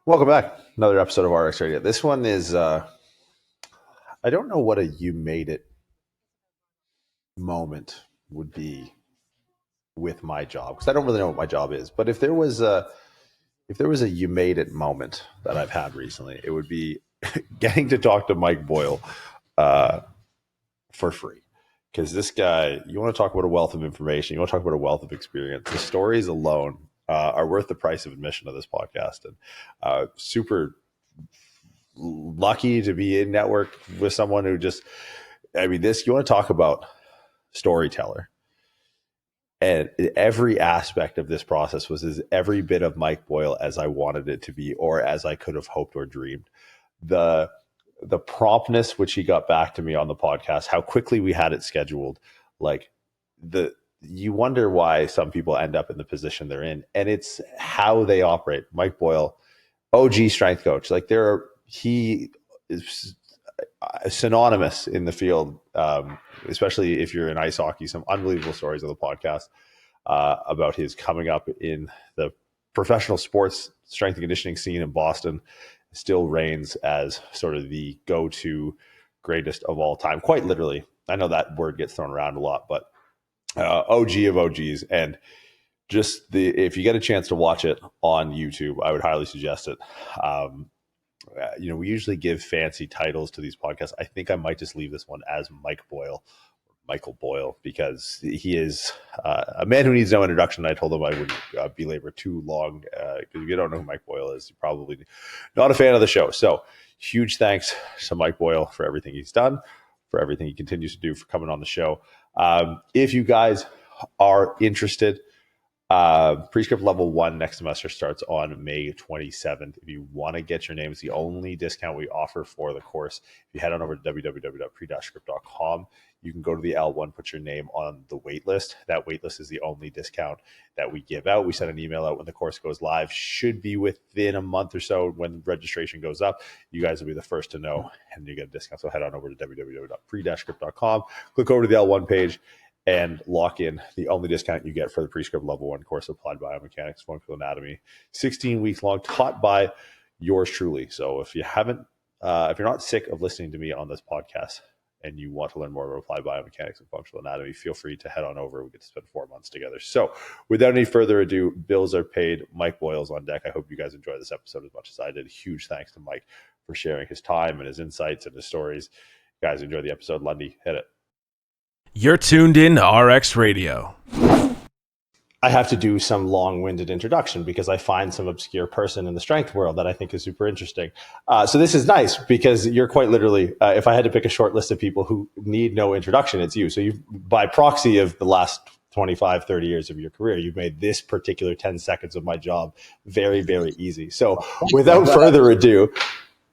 Welcome back. Another episode of RX Radio. This one is, I don't know what a you made it moment would be with my job, because I don't really know what my job is. But if there was a you made it moment that I've had recently, it would be getting to talk to Mike Boyle for free. Because this guy, you want to talk about a wealth of information, you want to talk about a wealth of experience. The stories alone are worth the price of admission to this podcast. And super lucky to be in network with someone who just, you want to talk about storyteller. And every aspect of this process was as every bit of Mike Boyle as I wanted it to be, or as I could have hoped or dreamed. The promptness which he got back to me on the podcast, how quickly we had it scheduled, you wonder why some people end up in the position they're in, and it's how they operate. Mike Boyle, OG strength coach, he is synonymous in the field, especially if you're in ice hockey. Some unbelievable stories on the podcast about his coming up in the professional sports strength and conditioning scene in Boston. Still reigns as sort of the go-to greatest of all time, quite literally. I know that word gets thrown around a lot, but OG of OGs. And just if you get a chance to watch it on YouTube, I would highly suggest it. We usually give fancy titles to these podcasts. I think I might just leave this one as Michael Boyle, because he is a man who needs no introduction. I told him I wouldn't belabor too long, because if you don't know who Mike Boyle is, you're probably not a fan of the show. So huge thanks to Mike Boyle for everything he's done, for everything he continues to do, for coming on the show. If you guys are interested, Prescript Level 1 next semester starts on May 27th. If you want to get your name, it's the only discount we offer for the course. If you head on over to www.pre-script.com, you can go to the L1, put your name on the wait list. That wait list is the only discount that we give out. We send an email out when the course goes live. Should be within a month or so when registration goes up. You guys will be the first to know, and you get a discount. So head on over to www.pre-script.com, click over to the L1 page, and lock in the only discount you get for the Prescript Level 1 course, Applied Biomechanics, Functional Anatomy, 16 weeks long, taught by yours truly. So if you're not sick of listening to me on this podcast and you want to learn more about Applied Biomechanics and Functional Anatomy, feel free to head on over. We get to spend 4 months together. So without any further ado, bills are paid. Mike Boyle's on deck. I hope you guys enjoy this episode as much as I did. Huge thanks to Mike for sharing his time and his insights and his stories. Guys, enjoy the episode. Lundy, hit it. You're tuned in to RX Radio. I have to do some long-winded introduction because I find some obscure person in the strength world that I think is super interesting. So this is nice because you're quite literally, if I had to pick a short list of people who need no introduction, it's you. So you, by proxy of the last 25, 30 years of your career, you've made this particular 10 seconds of my job very, very easy. So without further ado,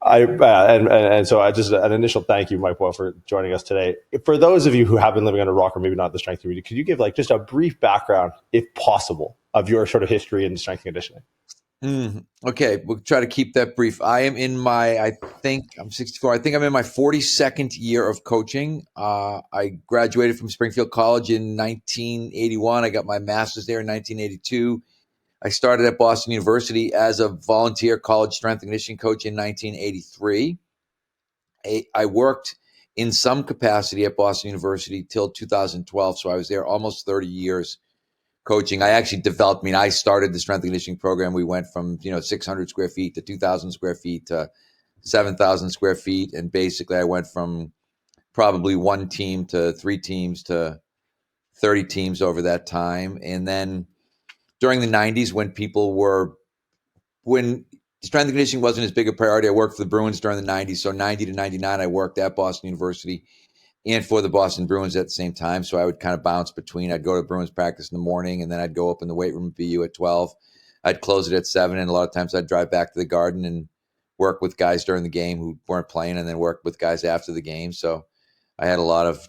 so I just an initial thank you, Mike Boyle, for joining us today. For those of you who have been living under a rock or maybe not the strength community, could you give just a brief background, if possible, of your sort of history in strength and conditioning? Okay, we'll try to keep that brief. I'm 64. I think I'm in my 42nd year of coaching. I graduated from Springfield College in 1981. I got my master's there in 1982. I started at Boston University as a volunteer college strength and conditioning coach in 1983. I worked in some capacity at Boston University till 2012, so I was there almost 30 years coaching. I actually I started the strength and conditioning program. We went from 600 square feet to 2,000 square feet to 7,000 square feet, and basically I went from probably one team to 3 teams to 30 teams over that time. And then during the 90s, when strength and conditioning wasn't as big a priority, I worked for the Bruins during the 90s. So 90 to 99, I worked at Boston University and for the Boston Bruins at the same time. So I would kind of bounce between. I'd go to Bruins practice in the morning, and then I'd go up in the weight room at BU at 12. I'd close it at 7, and a lot of times I'd drive back to the Garden and work with guys during the game who weren't playing, and then work with guys after the game. So I had a lot of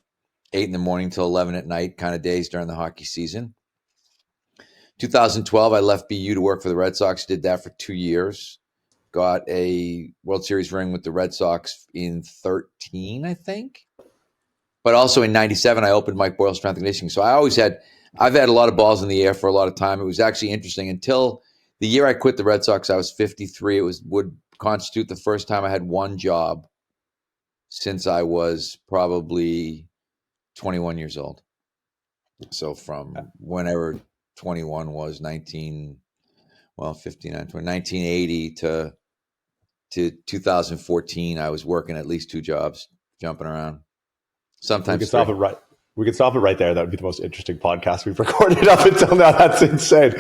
8 in the morning till 11 at night kind of days during the hockey season. 2012, I left BU to work for the Red Sox. Did that for 2 years. Got a World Series ring with the Red Sox in 13, I think. But also in 97, I opened Mike Boyle Strength and Conditioning. So I've had a lot of balls in the air for a lot of time. It was actually interesting until The year I quit the Red Sox, I was 53. Would constitute the first time I had one job since I was probably 21 years old. So from whenever 21 was 1980 to 2014, I was working at least 2 jobs, jumping around. We Sometimes could 3. stop it right. We could stop it right there. That would be the most interesting podcast we've recorded up until now. That's insane.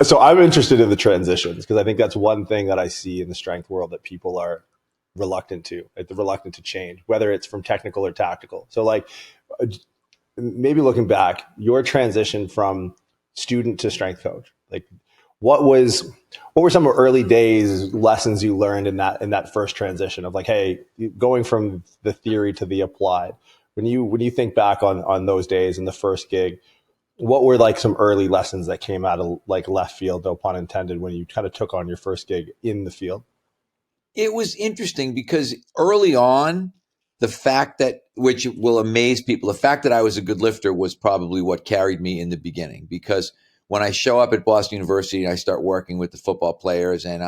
So I'm interested in the transitions because I think that's one thing that I see in the strength world that people are reluctant to change, whether it's from technical or tactical. So like maybe looking back, your transition from student to strength coach, like what were some early days lessons you learned in that first transition of like, hey, going from the theory to the applied? When you think back on those days in the first gig, what were like some early lessons that came out of like left field, no pun intended, when you kind of took on your first gig in the field? It was interesting because early on, the fact that, which will amaze people, the fact that I was a good lifter was probably what carried me in the beginning. Because when I show up at Boston University and I start working with the football players, and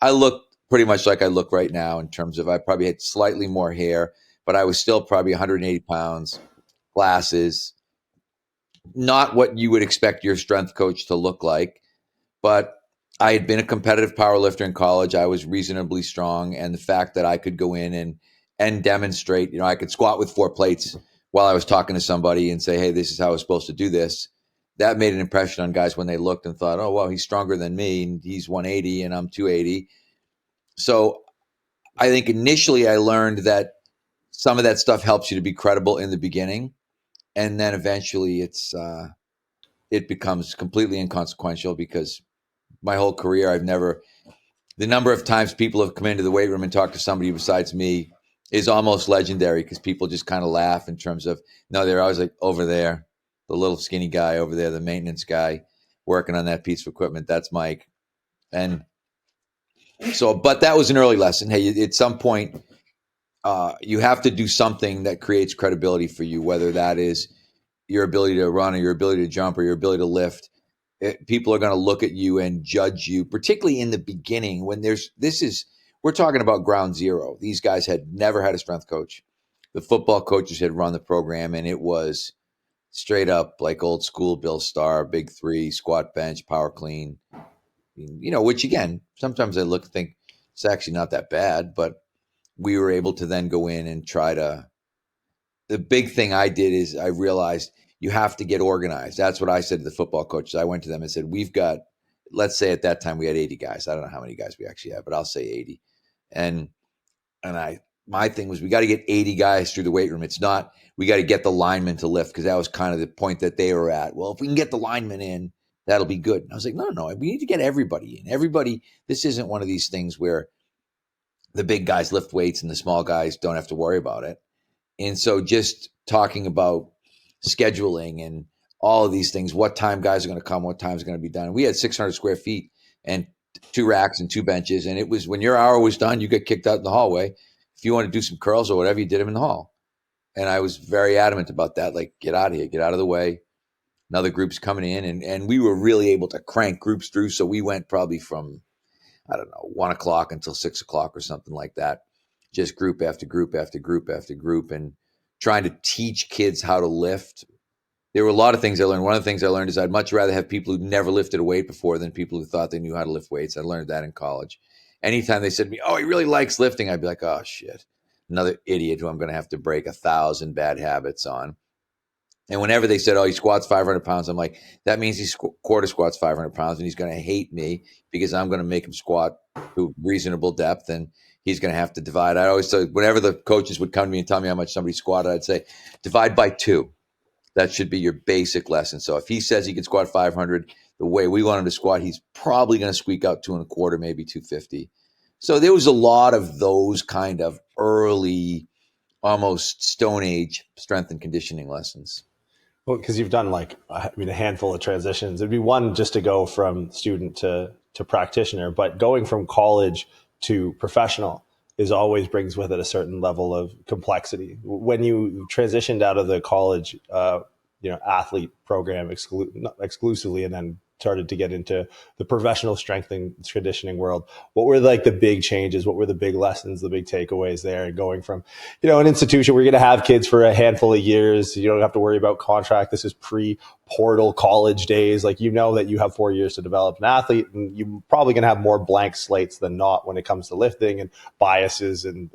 I look pretty much like I look right now in terms of I probably had slightly more hair, but I was still probably 180 pounds, glasses, not what you would expect your strength coach to look like. But I had been a competitive power lifter in college. I was reasonably strong. And the fact that I could go in and demonstrate, I could squat with 4 plates while I was talking to somebody and say, hey, this is how I was supposed to do this. That made an impression on guys when they looked and thought, oh, well, he's stronger than me. And he's 180 and I'm 280. So I think initially I learned that some of that stuff helps you to be credible in the beginning. And then eventually it becomes completely inconsequential because my whole career, the number of times people have come into the weight room and talked to somebody besides me is almost legendary because people just kind of laugh in terms of, no, they're always like, over there, the little skinny guy over there, the maintenance guy working on that piece of equipment. That's Mike. And so, but that was an early lesson. Hey, at some point, you have to do something that creates credibility for you, whether that is your ability to run or your ability to jump or your ability to lift. People are going to look at you and judge you, particularly in the beginning when we're talking about ground zero. These guys had never had a strength coach. The football coaches had run the program and it was straight up like old school Bill Starr, big 3, squat, bench, power clean, which again, sometimes I think it's actually not that bad, but we were able to then go in and the big thing I did is I realized you have to get organized. That's what I said to the football coaches. I went to them and said, let's say at that time we had 80 guys. I don't know how many guys we actually had, but I'll say 80. And my thing was we got to get 80 guys through the weight room. It's not, we got to get the linemen to lift because that was kind of the point that they were at. Well, if we can get the linemen in, that'll be good. And I was like, no, we need to get everybody in. This isn't one of these things where the big guys lift weights and the small guys don't have to worry about it. And so just talking about scheduling and all of these things, what time guys are going to come, what time is going to be done. We had 600 square feet and 2 racks and 2 benches. And it was when your hour was done, you get kicked out in the hallway. If you want to do some curls or whatever, you did them in the hall. And I was very adamant about that. Like, get out of here, get out of the way. Another group's coming in. And we were really able to crank groups through. So we went probably from, 1 o'clock until 6 o'clock or something like that. Just group after group after group after group and trying to teach kids how to lift. There were a lot of things I learned. One of the things I learned is I'd much rather have people who never lifted a weight before than people who thought they knew how to lift weights. I learned that in college. Anytime they said to me, oh, he really likes lifting, I'd be like, oh, shit. Another idiot who I'm going to have to break 1,000 bad habits on. And whenever they said, oh, he squats 500 pounds, I'm like, that means he quarter squats 500 pounds and he's going to hate me because I'm going to make him squat to reasonable depth and he's going to have to divide. I always say, whenever the coaches would come to me and tell me how much somebody squatted, I'd say, divide by 2. That should be your basic lesson. So if he says he can squat 500, the way we want him to squat, he's probably going to squeak out 2.25, maybe 250. So there was a lot of those kind of early, almost Stone Age strength and conditioning lessons. Well, because you've done a handful of transitions. It'd be one just to go from student to practitioner, but going from college to professional always brings with it a certain level of complexity. When you transitioned out of the college, athlete program exclusively, and then started to get into the professional strength and conditioning world, what were like the big changes? What were the big lessons, the big takeaways there? And going from, an institution where you're going to have kids for a handful of years, you don't have to worry about contract. This is pre-portal college days. Like, that you have 4 years to develop an athlete, and you're probably going to have more blank slates than not when it comes to lifting and biases and,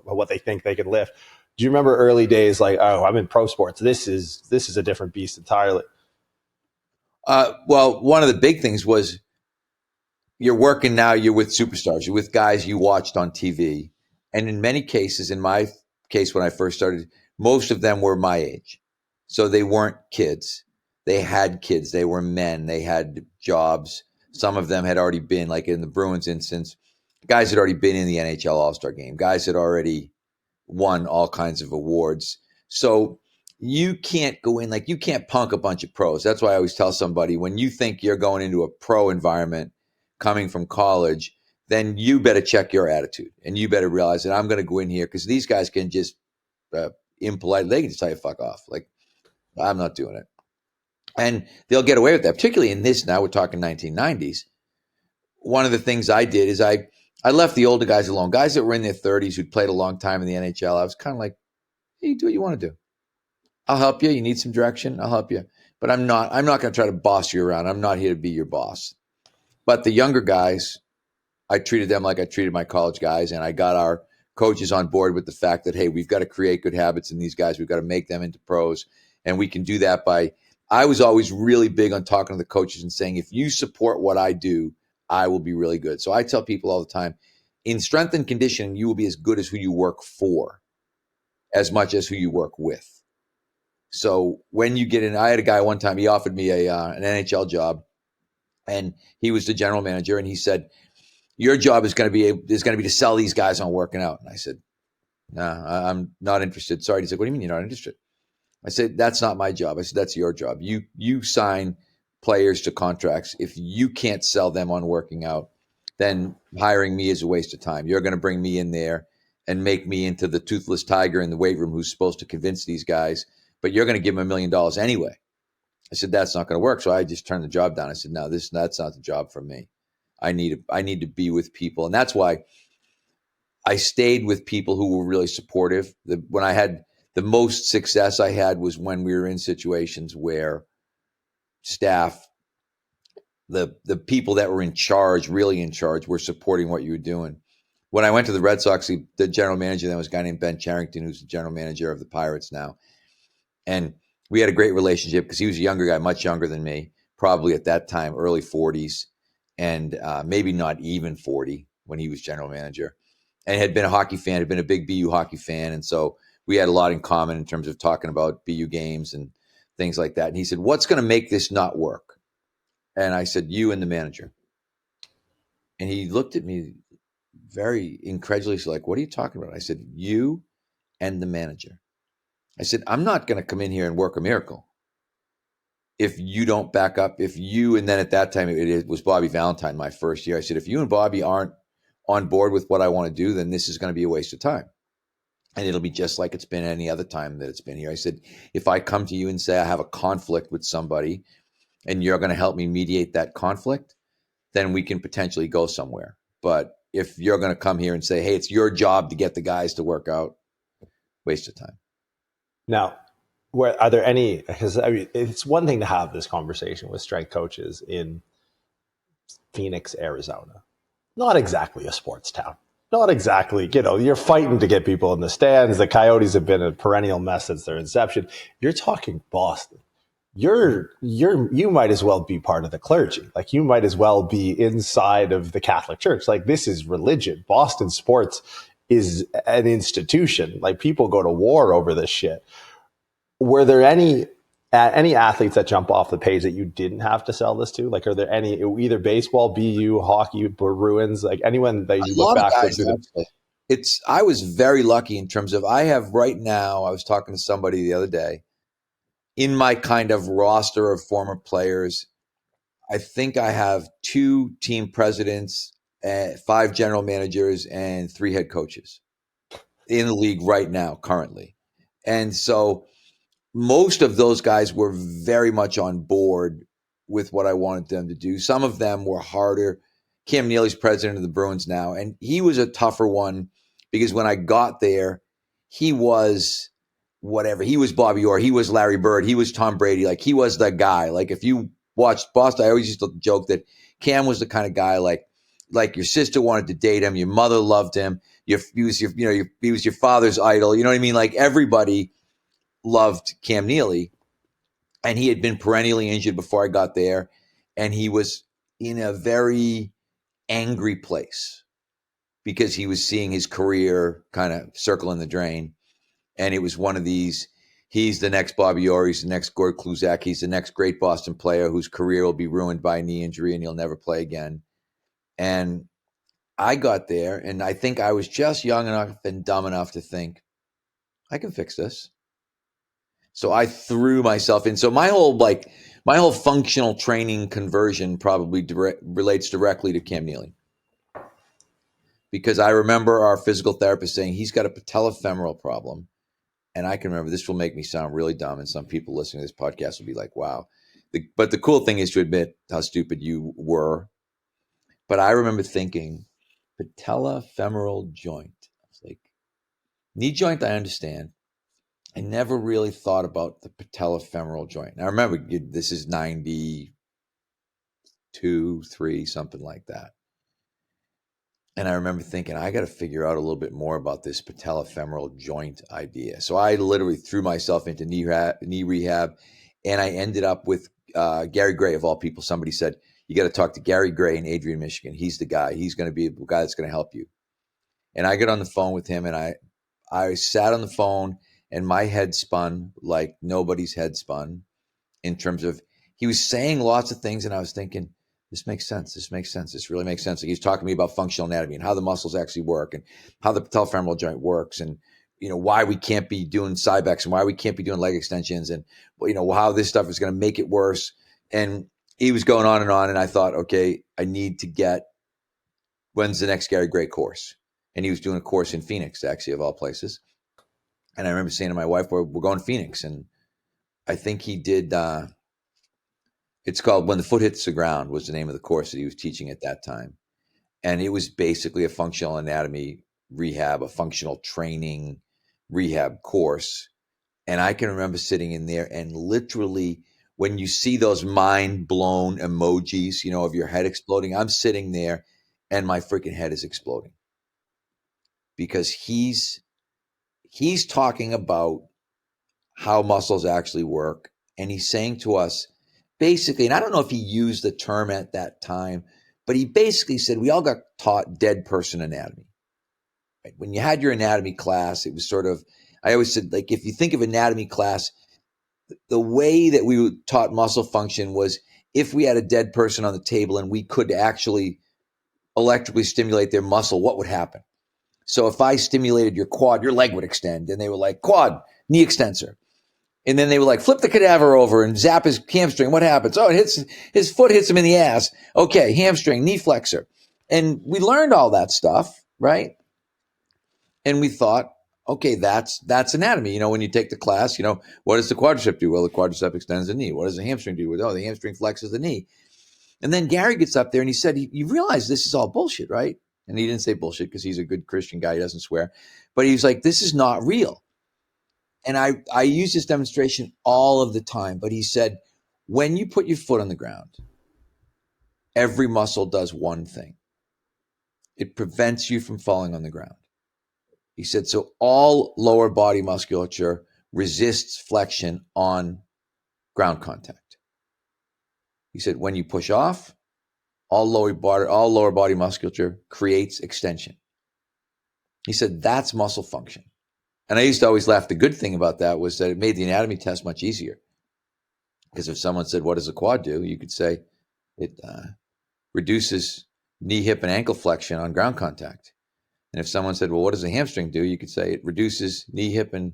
what they think they can lift. Do you remember early days like, oh, I'm in pro sports. This is a different beast entirely? Well, one of the big things was you're working now, you're with superstars, you're with guys you watched on TV. And in many cases, in my case, when I first started, most of them were my age. So they weren't kids. They had kids. They were men. They had jobs. Some of them had already been, like in the Bruins instance, guys had already been in the NHL All-Star game. Guys had already won all kinds of awards. So you can't go in, like you can't punk a bunch of pros. That's why I always tell somebody, when you think you're going into a pro environment coming from college, then you better check your attitude and you better realize that I'm going to go in here because these guys can just impolite. They can just tell you fuck off. Like, I'm not doing it. And they'll get away with that, particularly in this. Now we're talking 1990s. One of the things I did is I left the older guys alone, guys that were in their 30s who'd played a long time in the NHL. I was kind of like, hey, you do what you want to do. I'll help you. You need some direction, I'll help you. But I'm not going to try to boss you around. I'm not here to be your boss. But the younger guys, I treated them like I treated my college guys, and I got our coaches on board with the fact that, hey, we've got to create good habits in these guys. We've got to make them into pros, and we can do that by – I was always really big on talking to the coaches and saying, if you support what I do, I will be really good. So I tell people all the time, in strength and conditioning, you will be as good as who you work for as much as who you work with. So when you get in – I had a guy one time, he offered me an NHL job, and he was the general manager, and he said, your job is going to be to sell these guys on working out. And I said, nah, I'm not interested. Sorry. He said, what do you mean you're not interested? I said, that's not my job. I said, that's your job. You sign players to contracts. If you can't sell them on working out, then hiring me is a waste of time. You're going to bring me in there and make me into the toothless tiger in the weight room who's supposed to convince these guys, but you're going to give them $1 million anyway. I said, that's not going to work. So I just turned the job down. I said, no, that's not the job for me. I need to be with people. And that's why I stayed with people who were really supportive. When I had the most success I had was when we were in situations where staff, the people that were in charge, really in charge, were supporting what you were doing. When I went to the Red Sox, the general manager then was a guy named Ben Charrington, who's the general manager of the Pirates now. And we had a great relationship because he was a younger guy, much younger than me, probably at that time, early 40s. And maybe not even 40 when he was general manager, and had been a hockey fan, had been a big BU hockey fan. And so we had a lot in common in terms of talking about BU games and things like that. And he said, what's going to make this not work? And I said, you and the manager. And he looked at me very incredulously, like, what are you talking about? I said, you and the manager. I said, I'm not going to come in here and work a miracle if you don't back up, and then at that time, it was Bobby Valentine, my first year. I said, if you and Bobby aren't on board with what I want to do, then this is going to be a waste of time. And it'll be just like it's been any other time that it's been here. I said, if I come to you and say I have a conflict with somebody and you're going to help me mediate that conflict, then we can potentially go somewhere. But if you're going to come here and say, hey, it's your job to get the guys to work out, waste of time. Now, are there any, because I mean, it's one thing to have this conversation with strength coaches in Phoenix, Arizona. Not exactly a sports town. Not exactly, you're fighting to get people in the stands. The Coyotes have been a perennial mess since their inception. You're talking Boston. You might as well be part of the clergy. Like, you might as well be inside of the Catholic Church. Like, this is religion. Boston sports is an institution. Like, people go to war over this shit. Were there any athletes that jump off the page that you didn't have to sell this to? Like, are there any, either baseball, BU, hockey, Bruins, like anyone that you look back to? I was very lucky in terms of, I have right now, I was talking to somebody the other day, in my kind of roster of former players, I think I have 2 team presidents, 5 general managers, and 3 head coaches in the league right now, currently. And so most of those guys were very much on board with what I wanted them to do. Some of them were harder. Cam Neely's president of the Bruins now, and he was a tougher one because when I got there, he was whatever. He was Bobby Orr. He was Larry Bird. He was Tom Brady. Like, he was the guy. Like, if you watched Boston, I always used to joke that Cam was the kind of guy like your sister wanted to date him. Your mother loved him. He was your father's idol. You know what I mean? Like, everybody loved Cam Neely. And he had been perennially injured before I got there. And he was in a very angry place because he was seeing his career kind of circle in the drain. And it was one of these, he's the next Bobby Orr, he's the next Gord Kluzak, he's the next great Boston player whose career will be ruined by a knee injury and he'll never play again. And I got there, and I think I was just young enough and dumb enough to think, I can fix this. So I threw myself in. So my whole functional training conversion probably relates directly to Cam Neely. Because I remember our physical therapist saying he's got a patellofemoral problem. And I can remember, this will make me sound really dumb, and some people listening to this podcast will be like, wow. But the cool thing is to admit how stupid you were. But I remember thinking, patellofemoral joint. I was like, knee joint, I understand. I never really thought about the patellofemoral joint. Now, remember, this is 92, 3, something like that. And I remember thinking, I got to figure out a little bit more about this patellofemoral joint idea. So I literally threw myself into knee rehab, and I ended up with Gary Gray, of all people. Somebody said, you got to talk to Gary Gray in Adrian, Michigan. He's the guy. He's going to be the guy that's going to help you. And I got on the phone with him, and I sat on the phone, and my head spun like nobody's head spun in terms of, he was saying lots of things, and I was thinking, this makes sense. This makes sense. This really makes sense. Like, he's talking to me about functional anatomy and how the muscles actually work and how the patellofemoral joint works, and why we can't be doing Cybex and why we can't be doing leg extensions, and how this stuff is going to make it worse. And he was going on, and I thought, okay, I need to get, when's the next Gary Gray course? And he was doing a course in Phoenix, actually, of all places. And I remember saying to my wife, we're going to Phoenix. And I think he did, it's called When the Foot Hits the Ground was the name of the course that he was teaching at that time. And it was basically a functional anatomy rehab, a functional training rehab course. And I can remember sitting in there, and literally, when you see those mind blown emojis, of your head exploding, I'm sitting there and my freaking head is exploding because he's talking about how muscles actually work. And he's saying to us basically, and I don't know if he used the term at that time, but he basically said, we all got taught dead person anatomy. Right? When you had your anatomy class, it was sort of, I always said, like, if you think of anatomy class, the way that we taught muscle function was if we had a dead person on the table and we could actually electrically stimulate their muscle, what would happen? So if I stimulated your quad, your leg would extend, and they were like, quad, knee extensor. And then they were like, flip the cadaver over and zap his hamstring. What happens? Oh, his foot hits him in the ass. Okay, hamstring, knee flexor. And we learned all that stuff, right? And we thought, okay, that's anatomy. When you take the class, what does the quadricep do? Well, the quadricep extends the knee. What does the hamstring do? Oh, the hamstring flexes the knee. And then Gary gets up there and he said, you realize this is all bullshit, right? And he didn't say bullshit because he's a good Christian guy. He doesn't swear. But he was like, this is not real. And I use this demonstration all of the time. But he said, when you put your foot on the ground, every muscle does one thing. It prevents you from falling on the ground. He said, so all lower body musculature resists flexion on ground contact. He said, when you push off, all lower body musculature creates extension. He said, that's muscle function. And I used to always laugh. The good thing about that was that it made the anatomy test much easier. Because if someone said, what does a quad do? You could say it reduces knee, hip, and ankle flexion on ground contact. And if someone said, well, what does a hamstring do? You could say it reduces knee, hip, and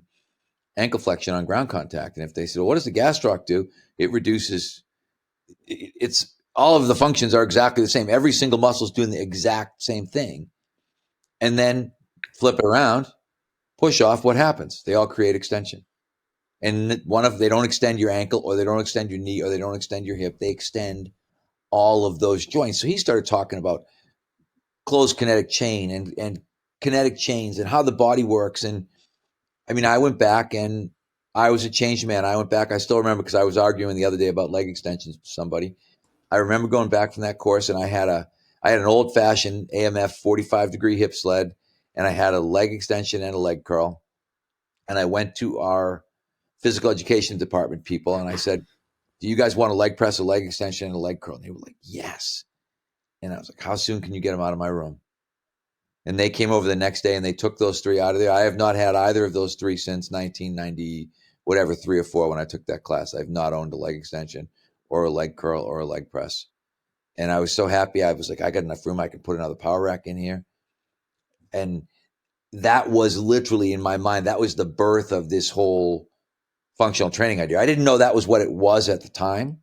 ankle flexion on ground contact. And if they said, well, what does the gastroc do? It reduces, it's all of the functions are exactly the same. Every single muscle is doing the exact same thing. And then flip it around, push off, what happens? They all create extension. And they don't extend your ankle, or they don't extend your knee, or they don't extend your hip. They extend all of those joints. So he started talking about closed kinetic chain and kinetic chains and how the body works. And I mean, I went back and I was a changed man. I went back. I still remember, because I was arguing the other day about leg extensions with somebody. I remember going back from that course, and I had an old fashioned AMF 45-degree hip sled, and I had a leg extension and a leg curl. And I went to our physical education department people, and I said, do you guys want a leg press, a leg extension, and a leg curl? And they were like, yes. And I was like, how soon can you get them out of my room? And they came over the next day and they took those 3 out of there. I have not had either of those 3 since 1990, whatever, 3 or 4 when I took that class. I've not owned a leg extension or a leg curl or a leg press. And I was so happy. I was like, I got enough room. I could put another power rack in here. And that was literally, in my mind, that was the birth of this whole functional training idea. I didn't know that was what it was at the time,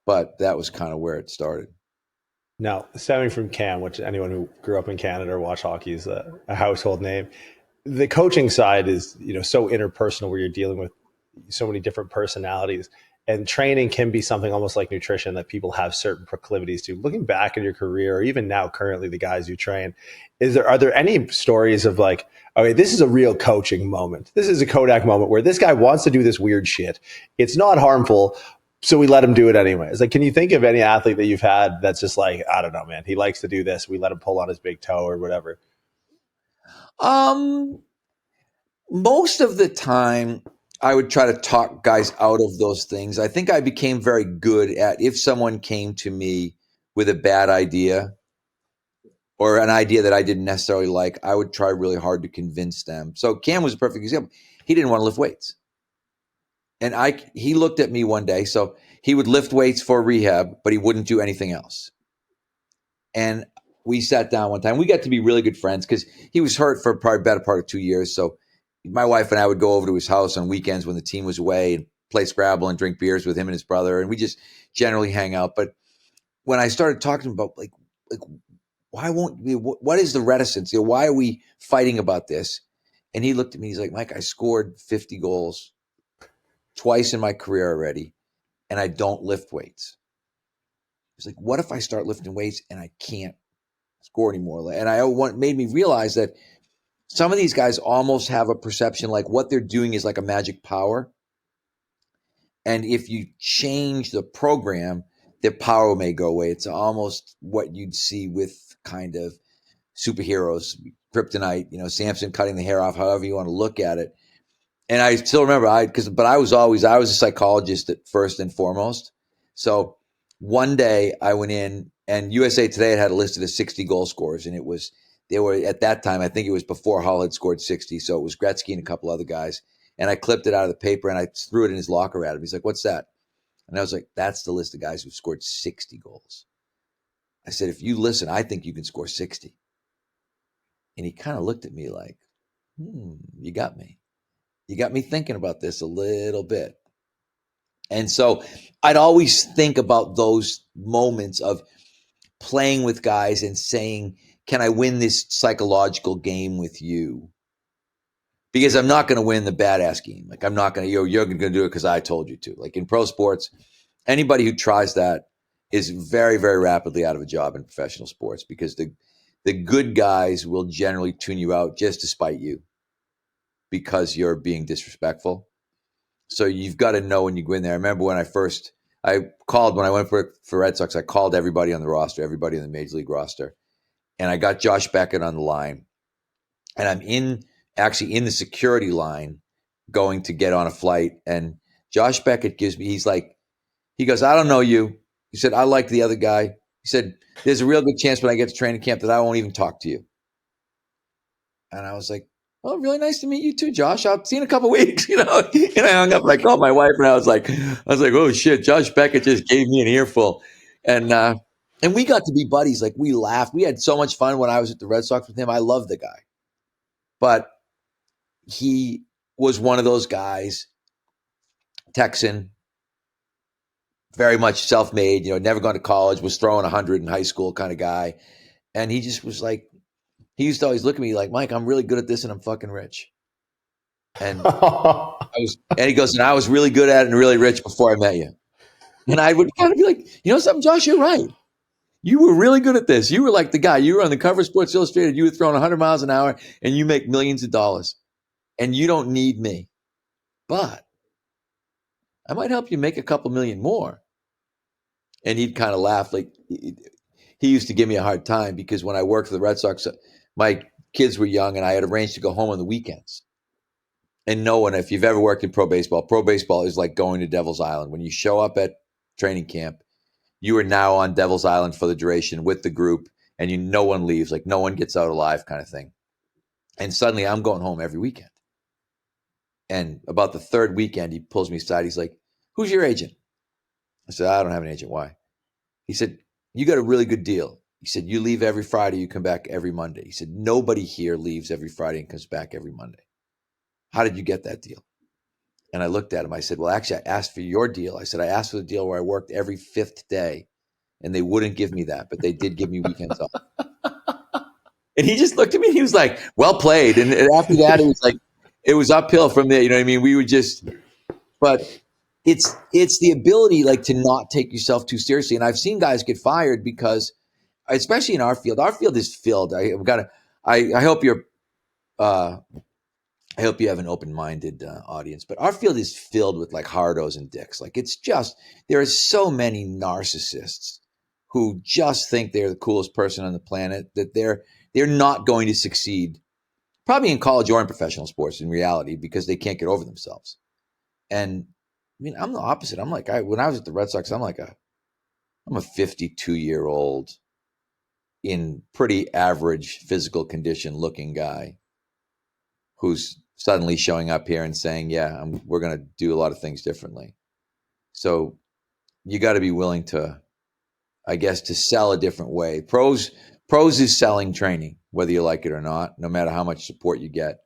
but that was kind of where it started. Now, stemming from Cam, which anyone who grew up in Canada or watched hockey is a household name, the coaching side is, so interpersonal, where you're dealing with so many different personalities, and training can be something almost like nutrition that people have certain proclivities to. Looking back in your career, or even now currently the guys you train, are there any stories of like, okay, this is a real coaching moment. This is a Kodak moment where this guy wants to do this weird shit. It's not harmful, so we let him do it anyways. Like, can you think of any athlete that you've had that's just like, I don't know, man, he likes to do this, we let him pull on his big toe or whatever? Most of the time, I would try to talk guys out of those things. I think I became very good at, if someone came to me with a bad idea or an idea that I didn't necessarily like, I would try really hard to convince them. So Cam was a perfect example. He didn't want to lift weights. And he looked at me one day. So he would lift weights for rehab, but he wouldn't do anything else. And we sat down one time. We got to be really good friends because he was hurt for probably better part of 2 years. So my wife and I would go over to his house on weekends when the team was away and play Scrabble and drink beers with him and his brother. And we just generally hang out. But when I started talking about like why won't we, what is the reticence? Why are we fighting about this? And he looked at me, he's like, Mike, I scored 50 goals twice in my career already, and I don't lift weights. He's like, what if I start lifting weights and I can't score anymore? And made me realize that some of these guys almost have a perception like what they're doing is like a magic power. And if you change the program, their power may go away. It's almost what you'd see with kind of superheroes, kryptonite, Samson cutting the hair off, however you want to look at it. And I still remember I was a psychologist at first and foremost. So one day I went in, and USA Today had a list of the 60 goal scorers, and they were at that time, I think it was before Hull had scored 60. So it was Gretzky and a couple other guys. And I clipped it out of the paper and I threw it in his locker at him. He's like, what's that? And I was like, that's the list of guys who've scored 60 goals. I said, if you listen, I think you can score 60. And he kind of looked at me like, you got me. You got me thinking about this a little bit. And so I'd always think about those moments of playing with guys and saying, can I win this psychological game with you? Because I'm not going to win the badass game. Like, I'm not going to, you're going to do it because I told you to. Like in pro sports, anybody who tries that is very, very rapidly out of a job in professional sports, because the good guys will generally tune you out just to spite you because you're being disrespectful. So you've got to know when you go in there. I remember when I went for Red Sox, I called everybody on the roster, everybody in the Major League roster. And I got Josh Beckett on the line. And I'm actually in the security line going to get on a flight. And Josh Beckett he goes, I don't know you. He said, I like the other guy. He said, there's a real good chance when I get to training camp that I won't even talk to you. And I was like, well, really nice to meet you too, Josh. I'll see you in a couple of weeks, And I hung up, and I called my wife, and I was like, oh shit, Josh Beckett just gave me an earful. And we got to be buddies. Like, we laughed. We had so much fun when I was at the Red Sox with him. I love the guy. But he was one of those guys, Texan, very much self-made, never gone to college, was throwing 100 in high school kind of guy. And he just was like, he used to always look at me like, Mike, I'm really good at this and I'm fucking rich. And and he goes, and I was really good at it and really rich before I met you. And I would kind of be like, you know something, Josh, you're right. You were really good at this. You were like the guy. You were on the cover of Sports Illustrated. You were throwing 100 miles an hour and you make millions of dollars. And you don't need me. But I might help you make a couple million more. And he'd kind of laugh. Like he used to give me a hard time because when I worked for the Red Sox, my kids were young and I had arranged to go home on the weekends. And no one, if you've ever worked in pro baseball is like going to Devil's Island. When you show up at training camp, you are now on Devil's Island for the duration with the group, and no one leaves, like no one gets out alive kind of thing. And suddenly I'm going home every weekend. And about the third weekend, he pulls me aside. He's like, who's your agent? I said, I don't have an agent. Why? He said, you got a really good deal. He said, you leave every Friday, you come back every Monday. He said, nobody here leaves every Friday and comes back every Monday. How did you get that deal? And I looked at him. I said, well, actually, I asked for your deal. I said, I asked for the deal where I worked every fifth day, and they wouldn't give me that, but they did give me weekends off. And he just looked at me. He was like, well played. And after that, it was like, it was uphill from there. You know what I mean? We would just, but it's the ability like to not take yourself too seriously. And I've seen guys get fired because, especially in our field is filled. I hope I hope you have an open-minded audience, but our field is filled with like hardos and dicks. Like it's just, there are so many narcissists who just think they're the coolest person on the planet that they're not going to succeed probably in college or in professional sports in reality because they can't get over themselves. And I mean, I'm the opposite. I'm like, when I was at the Red Sox, I'm a 52-year-old in pretty average physical condition looking guy who's suddenly showing up here and saying, yeah, we're going to do a lot of things differently. So you got to be willing to, I guess, to sell a different way. Pros is selling training, whether you like it or not, no matter how much support you get.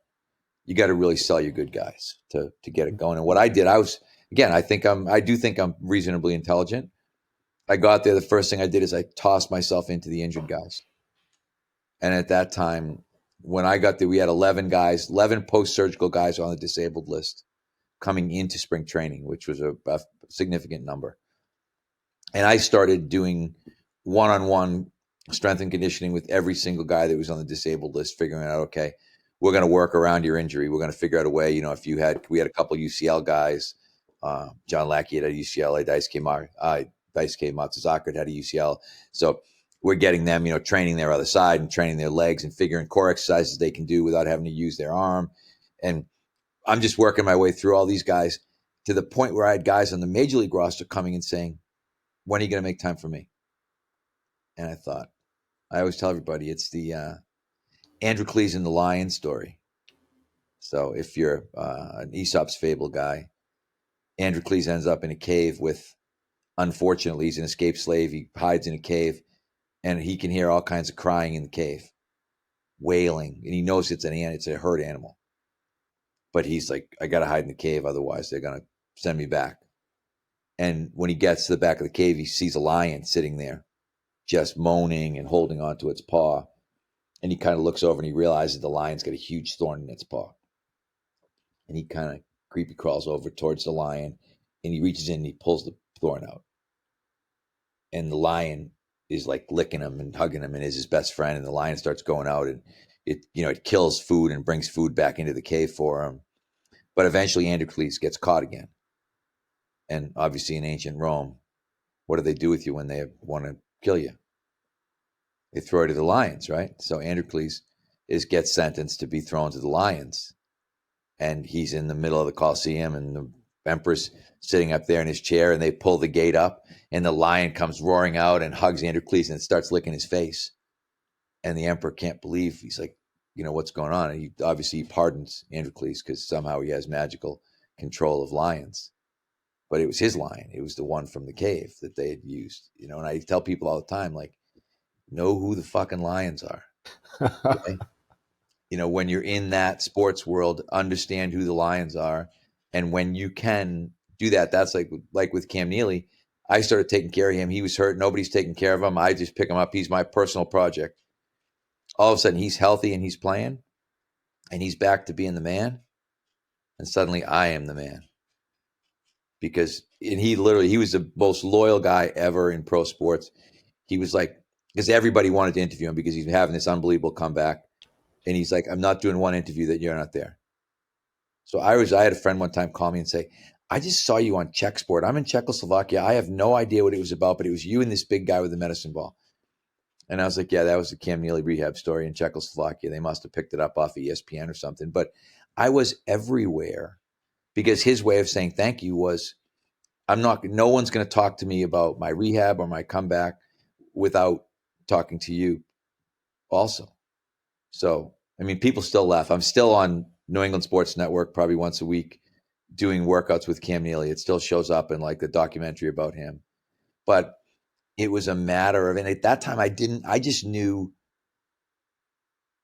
You got to really sell your good guys to get it going. And what I did, I do think I'm reasonably intelligent. I got there. The first thing I did is I tossed myself into the injured guys. And at that time, when I got there, we had 11 post-surgical guys on the disabled list coming into spring training, which was a significant number. And I started doing one-on-one strength and conditioning with every single guy that was on the disabled list, figuring out, okay, we're going to work around your injury. We're going to figure out a way, if we had a couple UCL guys, John Lackey had a UCL, Daisuke Matsuzaka had a UCL. So we're getting them, training their other side and training their legs and figuring core exercises they can do without having to use their arm. And I'm just working my way through all these guys to the point where I had guys on the major league roster coming and saying, when are you going to make time for me? And I thought, I always tell everybody, it's the Androcles and the lion story. So if you're an Aesop's fable guy, Androcles ends up in a cave with, unfortunately, he's an escaped slave. He hides in a cave. And he can hear all kinds of crying in the cave, wailing, and he knows it's a herd animal. But he's like, I got to hide in the cave, otherwise they're going to send me back. And when he gets to the back of the cave, he sees a lion sitting there, just moaning and holding onto its paw. And he kind of looks over and he realizes the lion's got a huge thorn in its paw. And he kind of creepy crawls over towards the lion, and he reaches in and he pulls the thorn out. And the lion is like licking him and hugging him and is his best friend. And the lion starts going out and it kills food and brings food back into the cave for him. But eventually Androcles gets caught again. And obviously in ancient Rome, what do they do with you when they want to kill you? They throw you to the lions, right? So Androcles gets sentenced to be thrown to the lions. And he's in the middle of the Colosseum and the emperor's sitting up there in his chair, and they pull the gate up and the lion comes roaring out and hugs Androcles and starts licking his face. And the emperor can't believe, he's like, what's going on? And he pardons Androcles because somehow he has magical control of lions. But it was his lion. It was the one from the cave that they had used, and I tell people all the time, like, know who the fucking lions are. Okay? When you're in that sports world, understand who the lions are. And when you can do that, that's like with Cam Neely. I started taking care of him. He was hurt. Nobody's taking care of him. I just pick him up. He's my personal project. All of a sudden, he's healthy and he's playing, and he's back to being the man. And suddenly I am the man. Because he was the most loyal guy ever in pro sports. He was like, because everybody wanted to interview him because he's having this unbelievable comeback. And he's like, I'm not doing one interview that you're not there. So I had a friend one time call me and say, I just saw you on Czech Sport. I'm in Czechoslovakia. I have no idea what it was about, but it was you and this big guy with the medicine ball. And I was like, yeah, that was the Cam Neely rehab story in Czechoslovakia. They must have picked it up off of ESPN or something. But I was everywhere because his way of saying thank you was, no one's going to talk to me about my rehab or my comeback without talking to you also. So, I mean, people still laugh. I'm still on New England Sports Network probably once a week doing workouts with Cam Neely. It still shows up in like the documentary about him. But it was a matter of, and at that time I just knew,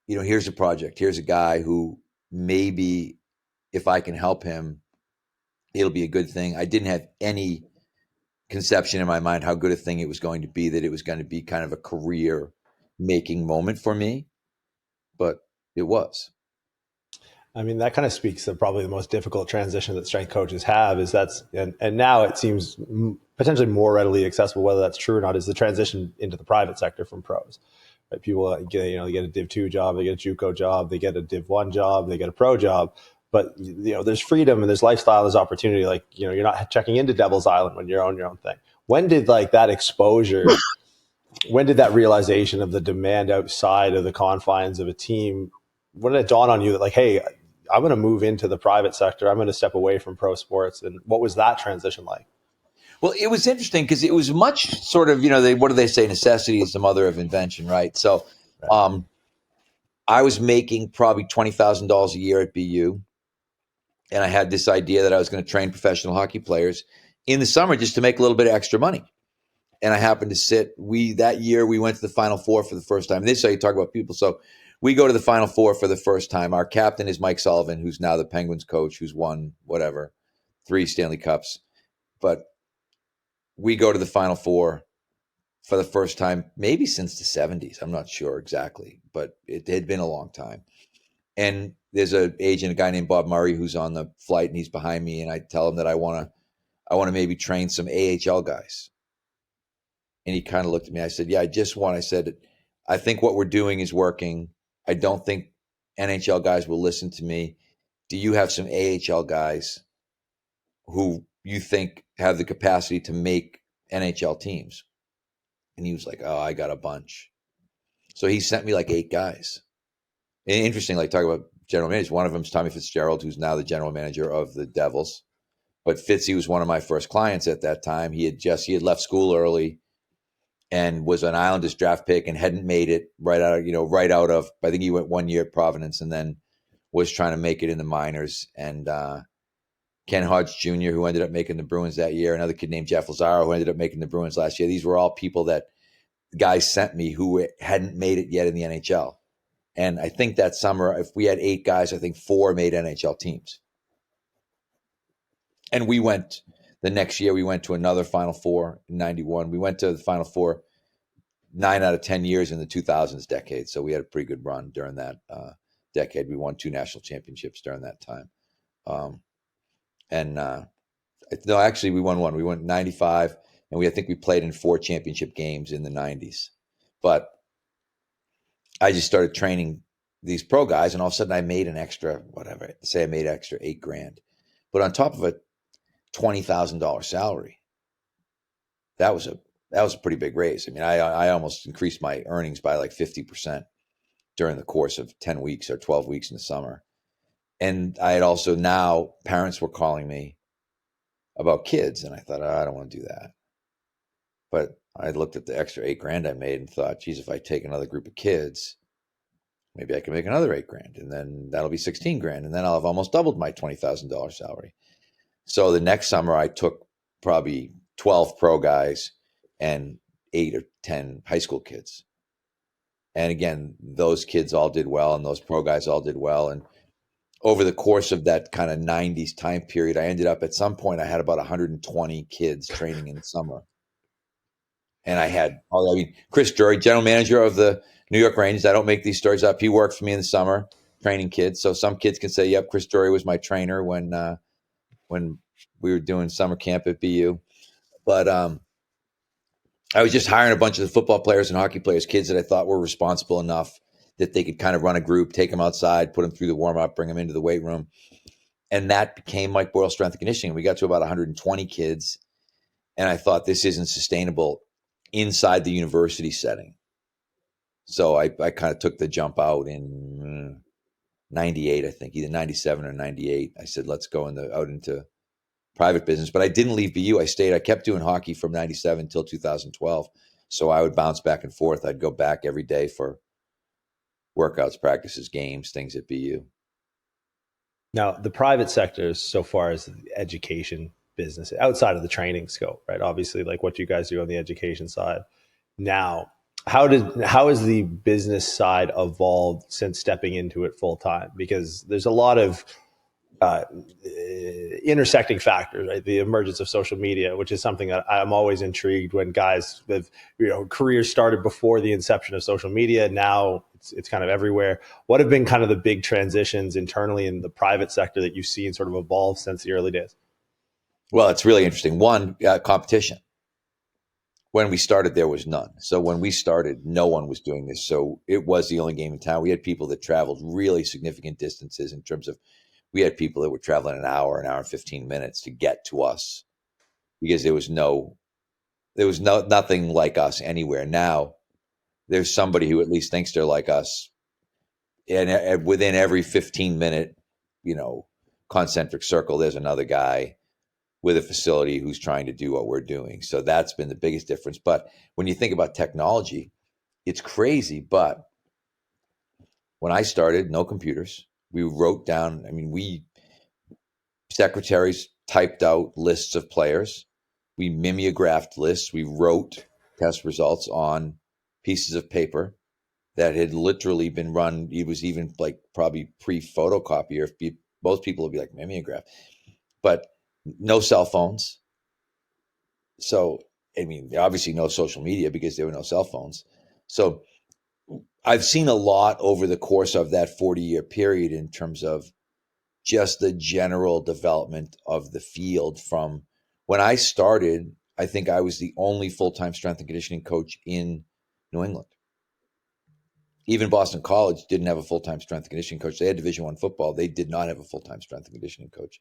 here's a project. Here's a guy who maybe if I can help him, it'll be a good thing. I didn't have any conception in my mind how good a thing it was going to be, that it was going to be kind of a career making moment for me, but it was. I mean, that kind of speaks to probably the most difficult transition that strength coaches have and now it seems potentially more readily accessible, whether that's true or not, is the transition into the private sector from pros. Right? People get a Div 2 job, they get a JUCO job, they get a Div 1 job, they get a pro job. But there's freedom and there's lifestyle, there's opportunity. Like, you're not checking into Devil's Island when you're on your own thing. When did that exposure, when did that realization of the demand outside of the confines of a team, when did it dawn on you that hey, I'm going to move into the private sector, I'm going to step away from pro sports? And what was that transition like? Well, it was interesting because it was much sort of, what do they say? Necessity is the mother of invention, right? So I was making probably $20,000 a year at BU. And I had this idea that I was going to train professional hockey players in the summer just to make a little bit of extra money. And I happened to that year we went to the Final Four for the first time. This is how you talk about people. So we go to the Final Four for the first time. Our captain is Mike Sullivan, who's now the Penguins coach, who's won 3 Stanley Cups. But we go to the Final Four for the first time, maybe since the 70s. I'm not sure exactly, but it had been a long time. And there's an agent, a guy named Bob Murray, who's on the flight, and he's behind me. And I tell him that I want to maybe train some AHL guys. And he kind of looked at me. I said, yeah, I said, I think what we're doing is working. I don't think NHL guys will listen to me. Do you have some AHL guys who you think have the capacity to make NHL teams? And he was like, oh, I got a bunch. So he sent me 8 guys. And interesting, talk about general managers. One of them is Tommy Fitzgerald, who's now the general manager of the Devils. But Fitzy was one of my first clients at that time. He had left school early and was an Islanders draft pick and hadn't made it right out of, I think he went 1 year at Providence and then was trying to make it in the minors. And Ken Hodge Jr., who ended up making the Bruins that year, another kid named Jeff Lazaro, who ended up making the Bruins last year. These were all people that guys sent me who hadn't made it yet in the NHL. And I think that summer, if we had 8 guys, I think 4 made NHL teams. And the next year, we went to another Final Four in 91. We went to the Final Four 9 out of 10 years in the 2000s decade. So we had a pretty good run during that decade. We won 2 national championships during that time. No, actually, we won 1. We won 95, and I think we played in 4 championship games in the 90s. But I just started training these pro guys, and all of a sudden I made an extra, say I made extra $8,000. But on top of a $20,000 salary, that was a pretty big raise. I mean, I almost increased my earnings by 50% during the course of 10 weeks or 12 weeks in the summer. And I had also, now parents were calling me about kids, and I thought, I don't want to do that. But I looked at the extra $8,000 I made and thought, geez, if I take another group of kids, maybe I can make another $8,000, and then that'll be $16,000, and then I'll have almost doubled my $20,000 salary. So the next summer, I took probably 12 pro guys and 8 or 10 high school kids. And again, those kids all did well, and those pro guys all did well. And over the course of that kind of 90s time period, I ended up at some point, I had about 120 kids training in the summer. And I had, Chris Drury, general manager of the New York Rangers. I don't make these stories up. He worked for me in the summer, training kids. So some kids can say, "Yep, Chris Drury was my trainer when we were doing summer camp at BU." But I was just hiring a bunch of the football players and hockey players, kids that I thought were responsible enough that they could kind of run a group, take them outside, put them through the warm up, bring them into the weight room. And that became Mike Boyle Strength and Conditioning. We got to about 120 kids. And I thought this isn't sustainable inside the university setting. So I kind of took the jump out in 98, I think, either 97 or 98. I said, let's go out into private business. But I didn't leave BU. I stayed. I kept doing hockey from 97 until 2012. So I would bounce back and forth. I'd go back every day for workouts, practices, games, things at BU. Now, the private sector, so far as the education business, outside of the training scope, right? Obviously, like what you guys do on the education side. Now, how has the business side evolved since stepping into it full time? Because there's a lot of intersecting factors, right? The emergence of social media, which is something that I'm always intrigued when guys with careers started before the inception of social media. Now it's kind of everywhere. What have been kind of the big transitions internally in the private sector that you've seen sort of evolve since the early days? Well, it's really interesting. One, competition. When we started, there was none. So when we started, no one was doing this. So it was the only game in town. We had people that traveled really significant distances in terms of, we had people that were traveling an hour and 15 minutes to get to us because there was nothing like us anywhere. Now there's somebody who at least thinks they're like us, and within every 15-minute, concentric circle, there's another guy with a facility who's trying to do what we're doing. So that's been the biggest difference. But when you think about technology, it's crazy. But when I started, no computers. We wrote down, secretaries typed out lists of players. We mimeographed lists. We wrote test results on pieces of paper that had literally been run. It was even like probably pre-photocopier. Most people would be like mimeograph, but no cell phones. So, obviously no social media because there were no cell phones. So I've seen a lot over the course of that 40-year period in terms of just the general development of the field. From when I started, I think I was the only full-time strength and conditioning coach in New England. Even Boston College didn't have a full-time strength and conditioning coach. They had Division I football. They did not have a full-time strength and conditioning coach.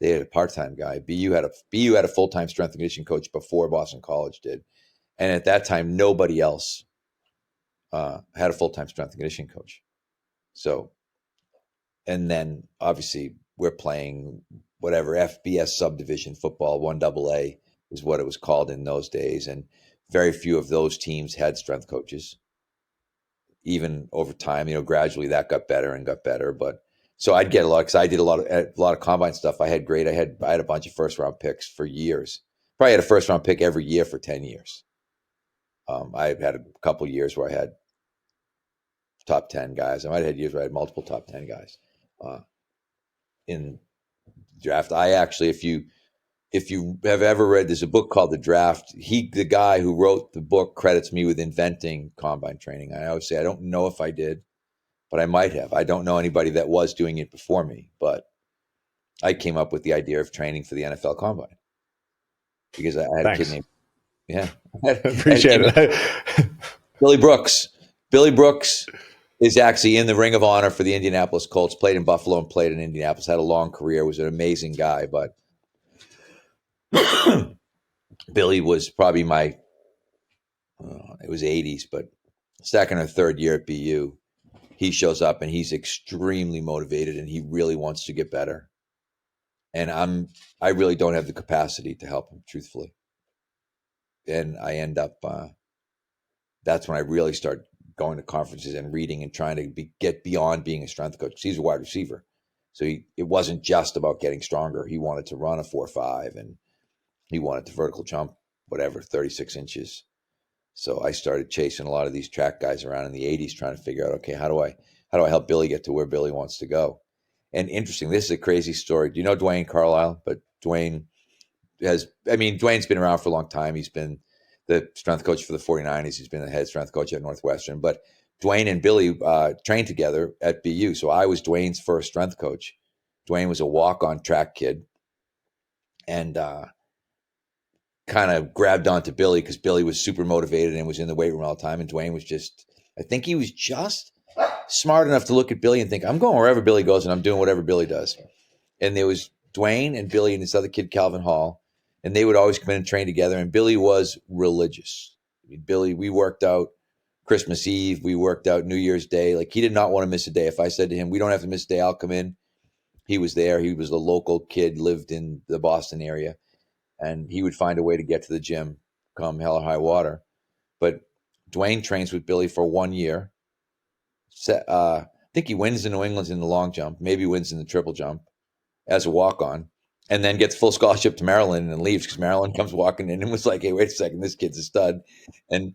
They had a part-time guy. BU had a full-time strength and conditioning coach before Boston College did. And at that time, nobody else had a full-time strength and conditioning coach. So, and then obviously we're playing whatever FBS subdivision football, 1AA is what it was called in those days. And very few of those teams had strength coaches. Even over time, gradually that got better. But so I'd get a lot, because I did a lot of combine stuff. I had a bunch of first round picks for years. Probably had a first round pick every year for 10 years. I had a couple years where I had top 10 guys. I might have had years where I had multiple top 10 guys in draft. I actually, if you have ever read, there's a book called The Draft. The guy who wrote the book credits me with inventing combine training. I always say, I don't know if I did, but I might have. I don't know anybody that was doing it before me, but I came up with the idea of training for the NFL Combine because I had a kid named, Appreciate it. Billy Brooks. Billy Brooks is actually in the Ring of Honor for the Indianapolis Colts, played in Buffalo and played in Indianapolis, had a long career, was an amazing guy. But Billy was probably it was 80s, but second or third year at BU, he shows up and he's extremely motivated and he really wants to get better. And I really don't have the capacity to help him, truthfully. And I end up, that's when I really start going to conferences and reading and trying to get beyond being a strength coach. He's a wide receiver. So it wasn't just about getting stronger. He wanted to run a 4.5 and he wanted to vertical jump, 36 inches. So I started chasing a lot of these track guys around in the 80s, trying to figure out, okay, how do I help Billy get to where Billy wants to go? And interesting, this is a crazy story. Do you know Dwayne Carlisle? But Dwayne's been around for a long time. He's been the strength coach for the 49ers. He's been the head strength coach at Northwestern. But Dwayne and Billy trained together at BU. So I was Dwayne's first strength coach. Dwayne was a walk-on track kid, and kind of grabbed onto Billy because Billy was super motivated and was in the weight room all the time. And Dwayne was just, I think he was just smart enough to look at Billy and think, I'm going wherever Billy goes and I'm doing whatever Billy does. And there was Dwayne and Billy and this other kid, Calvin Hall, and they would always come in and train together. And Billy was religious. I mean, Billy, we worked out Christmas Eve, we worked out New Year's Day. Like, he did not want to miss a day. If I said to him, we don't have to miss a day, I'll come in. He was there. He was a local kid, lived in the Boston area, and he would find a way to get to the gym come hell or high water. But Dwayne trains with Billy for 1 year. I think he wins in New England in the long jump, maybe wins in the triple jump as a walk-on, and then gets full scholarship to Maryland and leaves because Maryland comes walking in and was like, hey, wait a second, this kid's a stud. And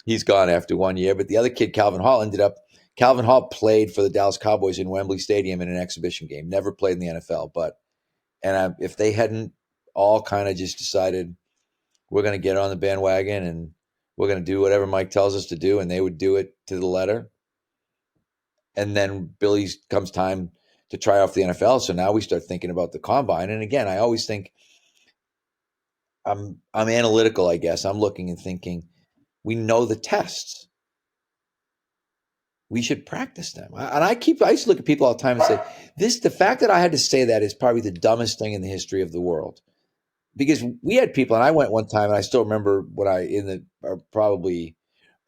he's gone after 1 year. But the other kid, Calvin Hall played for the Dallas Cowboys in Wembley Stadium in an exhibition game, never played in the NFL. If they hadn't all kind of just decided we're going to get on the bandwagon and we're going to do whatever Mike tells us to do, and they would do it to the letter. And then Billy's comes time to try out for the NFL. So now we start thinking about the combine. And again, I always think I'm analytical, I guess. I'm looking and thinking, we know the tests. We should practice them. I used to look at people all the time and say, the fact that I had to say that is probably the dumbest thing in the history of the world. Because we had people, and I went one time, and I still remember probably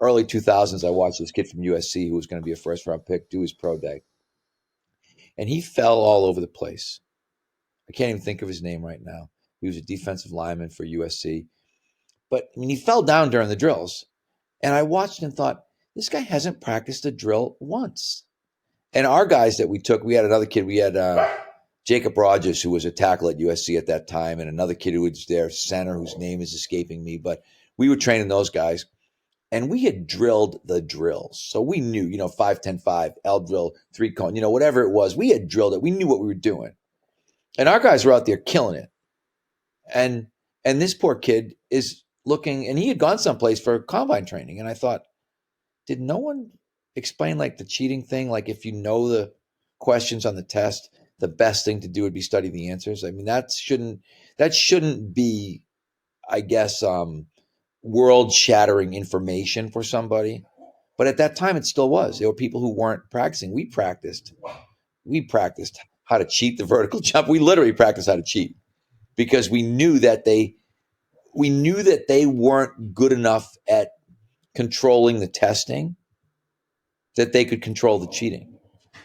early 2000s, I watched this kid from USC who was going to be a first round pick do his pro day. And he fell all over the place. I can't even think of his name right now. He was a defensive lineman for USC. But I mean, he fell down during the drills. And I watched and thought, this guy hasn't practiced a drill once. And our guys that we took, we had another kid. We had Jacob Rogers, who was a tackle at USC at that time, and another kid who was their center, whose name is escaping me. But we were training those guys. And we had drilled the drills. So we knew, 5, 10, 5, L drill, 3 cone, whatever it was. We had drilled it. We knew what we were doing. And our guys were out there killing it. And this poor kid is looking, and he had gone someplace for combine training. And I thought, did no one explain like the cheating thing? Like, if you know the questions on the test, the best thing to do would be study the answers. I mean, that shouldn't be, I guess, world-shattering information for somebody. But at that time, it still was. There were people who weren't practicing. We practiced how to cheat the vertical jump. We literally practiced how to cheat because we knew that they weren't good enough at controlling the testing that they could control the cheating.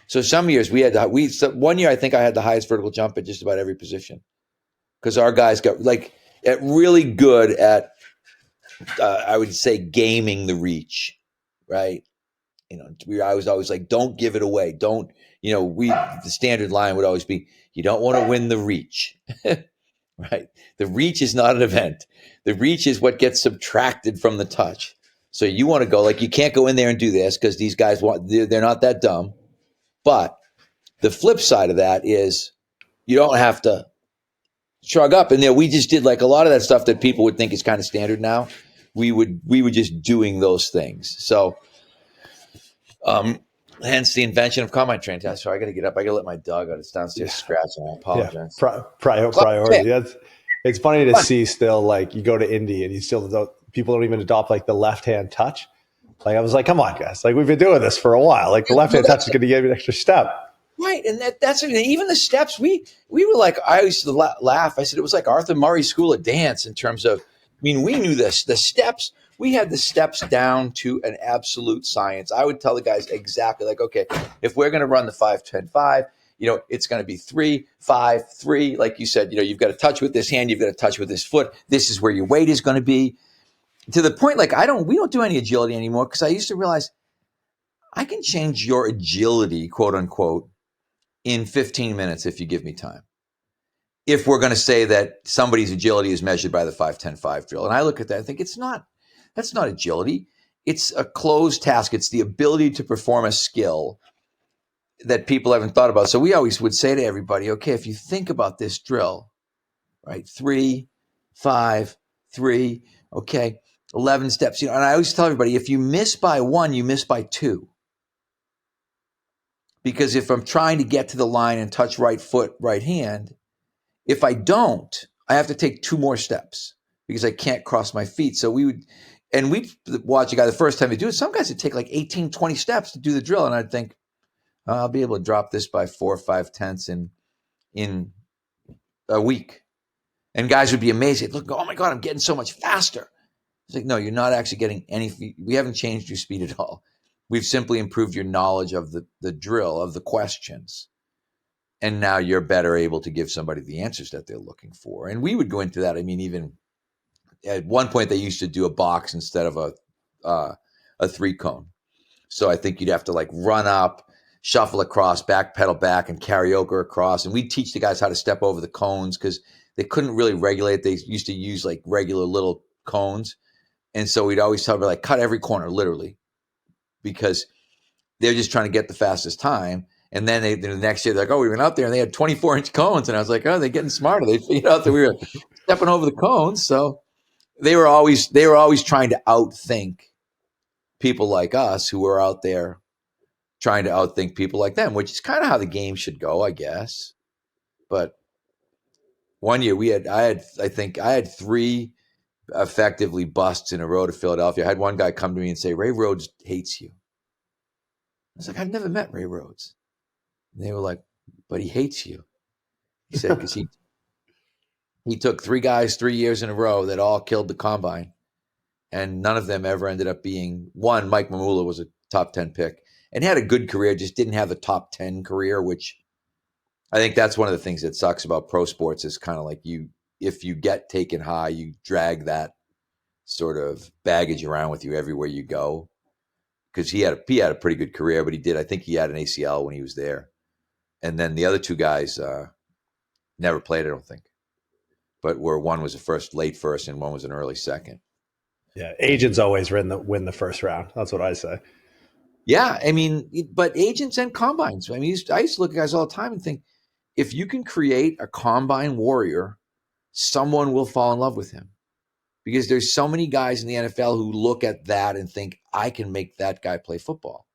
So some years 1 year I think I had the highest vertical jump at just about every position because our guys got really good at I would say gaming the reach, right? I was always like, don't give it away. Don't, the standard line would always be, you don't want to win the reach, right? The reach is not an event. The reach is what gets subtracted from the touch. So you want to go you can't go in there and do this because these guys they're not that dumb. But the flip side of that is you don't have to shrug up. And we just did a lot of that stuff that people would think is kind of standard now. We were just doing those things. So, hence the invention of combine training tests. So I got to get up. I got to let my dog out. It's downstairs scratching. I apologize. Yeah. Priority. It's funny to see still, you go to Indy and people don't even adopt the left-hand touch. I was like, come on, guys. We've been doing this for a while. The left-hand touch is going to give you an extra step. Right. And that's even the steps. We were I used to laugh. I said it was like Arthur Murray's School of Dance in terms of, we knew this, the steps. We had the steps down to an absolute science. I would tell the guys exactly okay, if we're going to run the 5, 10, 5, it's going to be 3, 5, 3. Like you said, you've got to touch with this hand. You've got to touch with this foot. This is where your weight is going to be. To the point, we don't do any agility anymore because I used to realize I can change your agility, quote unquote, in 15 minutes if you give me time. If we're going to say that somebody's agility is measured by the 5, 10, 5 drill. And I look at that and think that's not agility. It's a closed task. It's the ability to perform a skill that people haven't thought about. So we always would say to everybody, okay, if you think about this drill, right? 3, 5, 3, okay. 11 steps. And I always tell everybody, if you miss by 1, you miss by 2. Because if I'm trying to get to the line and touch right foot, right hand, if I don't, I have to take 2 more steps because I can't cross my feet. So we'd watch a guy the first time they do it. Some guys would take like 18, 20 steps to do the drill. And I'd think, I'll be able to drop this by 4 or 5 tenths in a week. And guys would be amazed. They'd look, oh my God, I'm getting so much faster. It's like, no, you're not actually getting any. We haven't changed your speed at all. We've simply improved your knowledge of the drill, of the questions. And now you're better able to give somebody the answers that they're looking for. And we would go into that. I mean, even at one point they used to do a box instead of a 3-cone. So I think you'd have to like run up, shuffle across, backpedal back, and karaoke across. And we'd teach the guys how to step over the cones because they couldn't really regulate. They used to use like regular little cones. And so we'd always tell them like cut every corner, literally, because they're just trying to get the fastest time. And then the next year, they're like, oh, we went out there and they had 24-inch cones. And I was like, oh, they're getting smarter. They figured out that we were stepping over the cones. So they were always trying to outthink people like us who were out there trying to outthink people like them, which is kind of how the game should go, I guess. But one year I think I had 3 effectively busts in a row to Philadelphia. I had one guy come to me and say, Ray Rhodes hates you. I was like, I've never met Ray Rhodes. And they were like, but he hates you. He said, because he took 3 guys 3 years in a row that all killed the combine. And none of them ever ended up being one. Mike Mamula was a top 10 pick and had a good career, just didn't have the top 10 career, which I think that's one of the things that sucks about pro sports is kind of like if you get taken high, you drag that sort of baggage around with you everywhere you go. Because he had a pretty good career, but I think he had an ACL when he was there. And then the other 2 guys never played, I don't think. But one was a late first and one was an early second. Yeah, agents always win the first round. That's what I say. Yeah, I mean, but agents and combines. I mean, I used to look at guys all the time and think, if you can create a combine warrior, someone will fall in love with him. Because there's so many guys in the NFL who look at that and think, I can make that guy play football.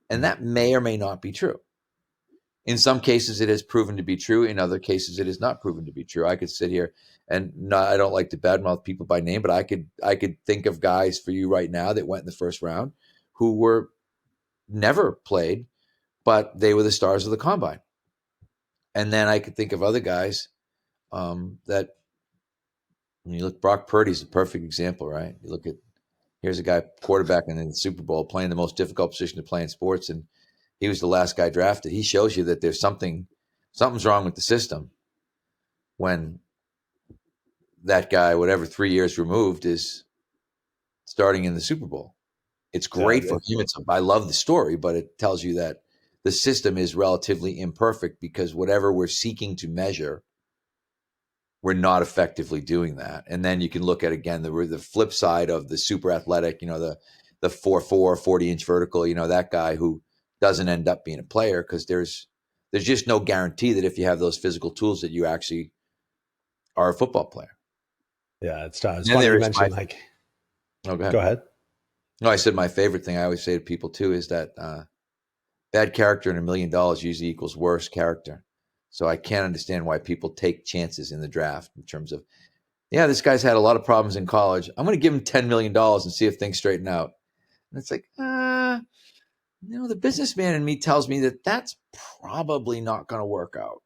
And that may or may not be true. In some cases, it has proven to be true. In other cases, it is not proven to be true. I could sit here and I don't like to badmouth people by name, but I could think of guys for you right now that went in the first round who were never played, but they were the stars of the combine. And then I could think of other guys that, when you look, Brock Purdy's a perfect example, right? You look at, here's a guy quarterbacking in the Super Bowl, playing the most difficult position to play in sports, and he was the last guy drafted. He shows you that there's something's wrong with the system when that guy, whatever 3 years removed, is starting in the Super Bowl. It's great for him. I love the story, but it tells you that the system is relatively imperfect because whatever we're seeking to measure, we're not effectively doing that. And then you can look at, again, the flip side of the super athletic, the 4'4", 40-inch vertical, that guy who doesn't end up being a player because there's just no guarantee that if you have those physical tools that you actually are a football player. Yeah, it's tough. It's funny you mentioned go go ahead. No, I said my favorite thing I always say to people too is that bad character in $1 million usually equals worse character. So I can't understand why people take chances in the draft in terms of, yeah, this guy's had a lot of problems in college. I'm going to give him $10 million and see if things straighten out. And it's like, the businessman in me tells me that that's probably not going to work out.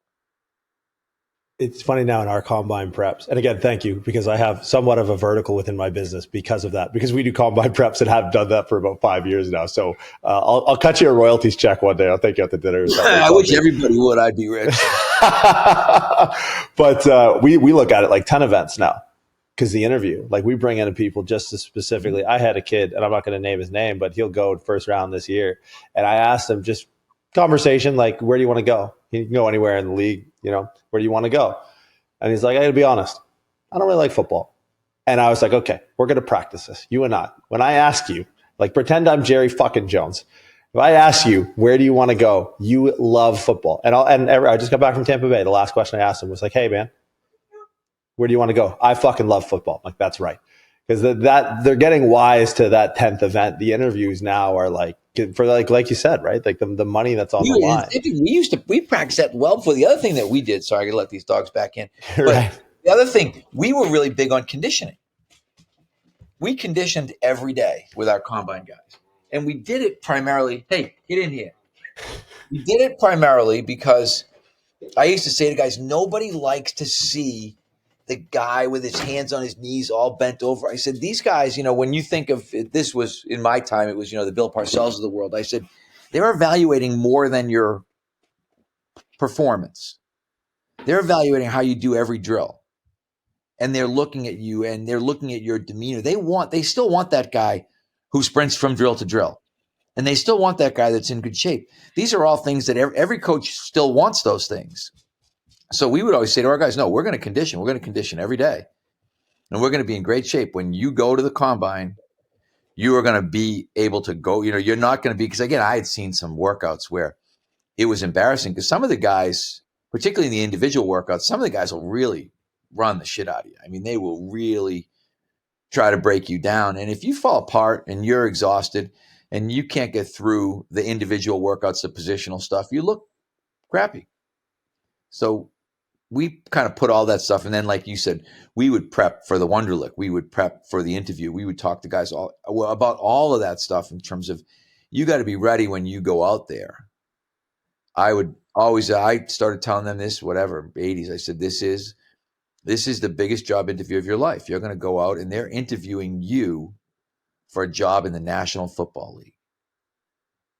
It's funny now in our combine preps, and again, thank you, because I have somewhat of a vertical within my business because of that, because we do combine preps and have done that for about 5 years now. So I'll cut you a royalties check one day. I'll take you out to dinner or something. I wish everybody would. I'd be rich. But we look at it like 10 events now, because the interview, like we bring in people just as specifically. I had a kid, and I'm not going to name his name, but he'll go first round this year. And I asked him, just conversation, like, where do you want to go? He can go anywhere in the league, where do you want to go? And he's like, I got to be honest, I don't really like football. And I was like, okay, we're going to practice this, you and I. When I ask you, like, pretend I'm Jerry fucking Jones. If I ask you, where do you want to go? You love football. And I just got back from Tampa Bay. The last question I asked him was like, hey, man, where do you want to go? I fucking love football. Like, that's right. because that they're getting wise to that 10th event. The interviews now are like for like you said, right? Like the money that's on the line. We practiced that well before. The other thing that we did, sorry, I got to let these dogs back in. But Right. the other thing, we were really big on conditioning. We conditioned every day with our combine guys. And we did it primarily, hey, get in here. We did it primarily because I used to say to guys, nobody likes to see the guy with his hands on his knees all bent over. I said, these guys, when you think of it, this was in my time, it was, the Bill Parcells of the world. I said, they're evaluating more than your performance. They're evaluating how you do every drill. And they're looking at you and they're looking at your demeanor. They still want that guy who sprints from drill to drill. And they still want that guy that's in good shape. These are all things that every coach still wants those things. So we would always say to our guys, no, we're going to condition. We're going to condition every day. And we're going to be in great shape. When you go to the combine, you are going to be able to go, you're not going to be, because again, I had seen some workouts where it was embarrassing because some of the guys, particularly in the individual workouts, some of the guys will really run the shit out of you. I mean, they will really try to break you down. And if you fall apart and you're exhausted and you can't get through the individual workouts, the positional stuff, you look crappy. So we kind of put all that stuff. And then, like you said, we would prep for the Wonderlic. We would prep for the interview. We would talk to guys about all of that stuff in terms of you got to be ready when you go out there. I started telling them this, whatever, 80s. I said, this is the biggest job interview of your life. You're going to go out and they're interviewing you for a job in the National Football League.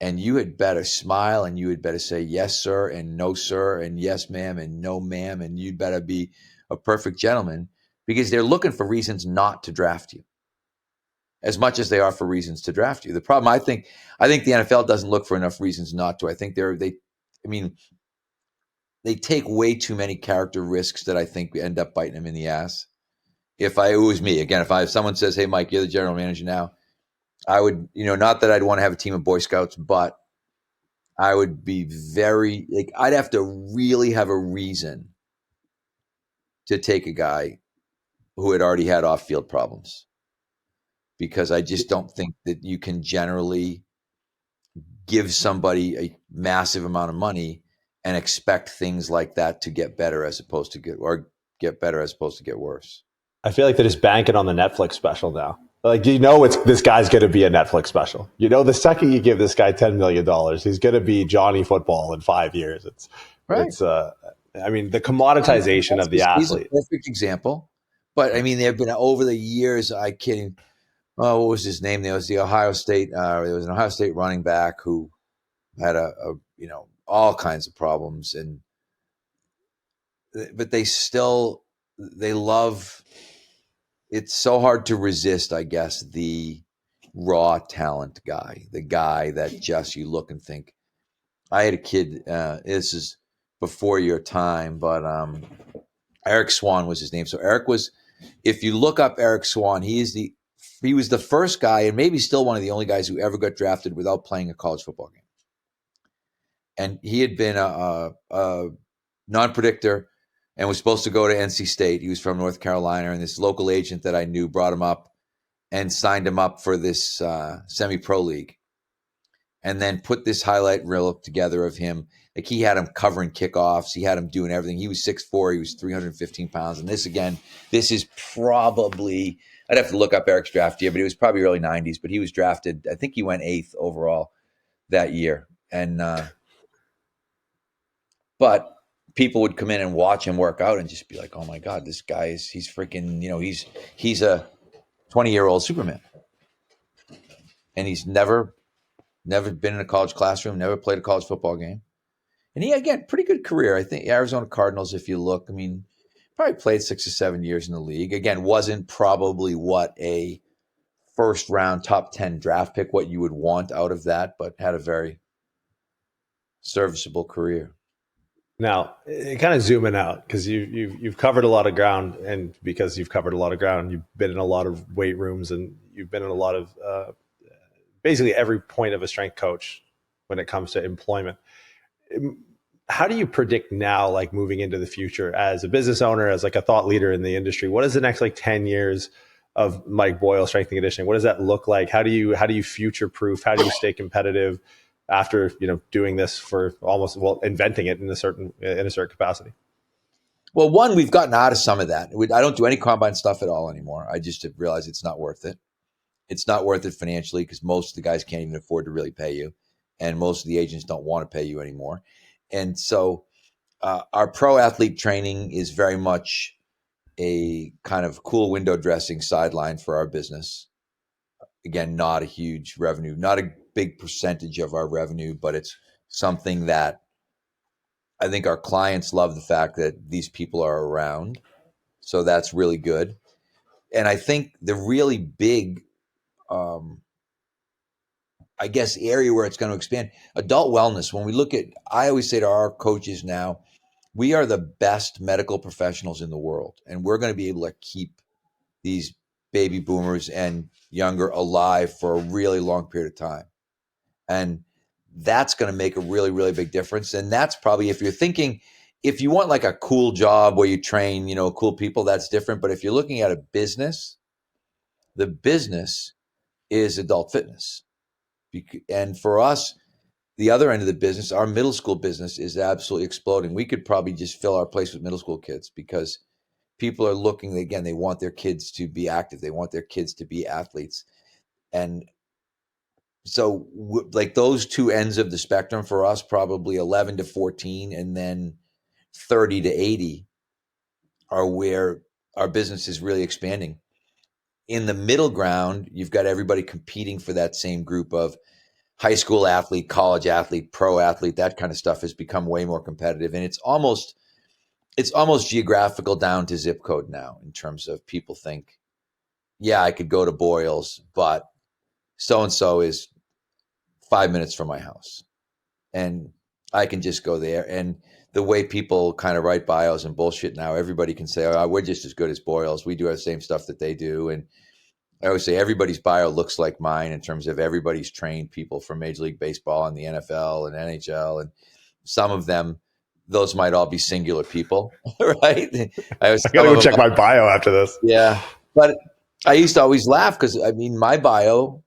And you had better smile and you had better say, yes, sir, and no, sir, and yes, ma'am, and no, ma'am. And you'd better be a perfect gentleman because they're looking for reasons not to draft you as much as they are for reasons to draft you. The problem, I think the NFL doesn't look for enough reasons not to. I think they take way too many character risks that I think end up biting them in the ass. If it was me, again, if someone says, hey, Mike, you're the general manager now, I would, not that I'd want to have a team of Boy Scouts, but I would be very, I'd have to really have a reason to take a guy who had already had off-field problems, because I just don't think that you can generally give somebody a massive amount of money and expect things like that to get better as opposed to get better as opposed to get worse. I feel like they're just banking on the Netflix special now. Like, this guy's going to be a Netflix special. The second you give this guy $10 million, he's going to be Johnny Football in 5 years. The commoditization of the athlete. He's a perfect example. But I mean, there have been over the years, what was his name? There was the Ohio State, there was an Ohio State running back who had all kinds of problems, but they love. It's so hard to resist, I guess, the raw talent guy, the guy that just you look and think. I had a kid. This is before your time, but Eric Swan was his name. So Eric was. If you look up Eric Swan, he was the first guy, and maybe still one of the only guys who ever got drafted without playing a college football game. And he had been a non-predictor and was supposed to go to NC State. He was from North Carolina, and this local agent that I knew brought him up and signed him up for this semi-pro league, and then put this highlight reel together of him. Like, he had him covering kickoffs. He had him doing everything. He was 6'4". He was 315 pounds. And this is probably, I'd have to look up Eric's draft year, but it was probably early 90s. But he was drafted, I think he went 8th overall that year. And but people would come in and watch him work out and just be like, oh my God, this guy he's freaking, he's a 20-year-old Superman. And he's never been in a college classroom, never played a college football game. And he, again, pretty good career. I think Arizona Cardinals, if you look, I mean, probably played 6 or 7 years in the league. Again, wasn't probably what a first round top 10 draft pick, what you would want out of that, but had a very serviceable career. Now, kind of zooming out, because you've covered a lot of ground, and because you've covered a lot of ground, you've been in a lot of weight rooms, and you've been in a lot of basically every point of a strength coach when it comes to employment. How do you predict now, like moving into the future as a business owner, as like a thought leader in the industry? What does the next 10 years of Mike Boyle strength and conditioning? What does that look like? How do you future proof? How do you stay competitive after doing this for almost, well, inventing it in a certain capacity? Well, one, we've gotten out of some of that. I don't do any combine stuff at all anymore. I just have realized it's not worth it. It's not worth it financially because most of the guys can't even afford to really pay you, and most of the agents don't want to pay you anymore. And so our pro athlete training is very much a kind of cool window dressing sideline for our business. Again, not a huge revenue, not a big percentage of our revenue, but it's something that I think our clients love the fact that these people are around. So that's really good. And I think the really big, I guess, area where it's going to expand, adult wellness. When we look at, I always say to our coaches now, we are the best medical professionals in the world, and we're going to be able to keep these baby boomers and younger alive for a really long period of time. And that's going to make a really, really big difference. And that's probably, if you're thinking, if you want like a cool job where you train, cool people, that's different. But if you're looking at a business, the business is adult fitness. And for us, the other end of the business, our middle school business is absolutely exploding. We could probably just fill our place with middle school kids because people are looking, again, they want their kids to be active. They want their kids to be athletes. And so like those two ends of the spectrum for us, probably 11 to 14 and then 30 to 80 are where our business is really expanding. In the middle ground, you've got everybody competing for that same group of high school athlete, college athlete, pro athlete. That kind of stuff has become way more competitive. And it's almost geographical down to zip code now in terms of people think, yeah, I could go to Boyle's, but so-and-so is 5 minutes from my house and I can just go there. And the way people kind of write bios and bullshit now, everybody can say, oh, we're just as good as Boyle's. We do the same stuff that they do. And I always say everybody's bio looks like mine in terms of everybody's trained people from Major League Baseball and the NFL and NHL. And some of them, those might all be singular people, right? I gotta go check my bio after this. Yeah. But I used to always laugh because, my bio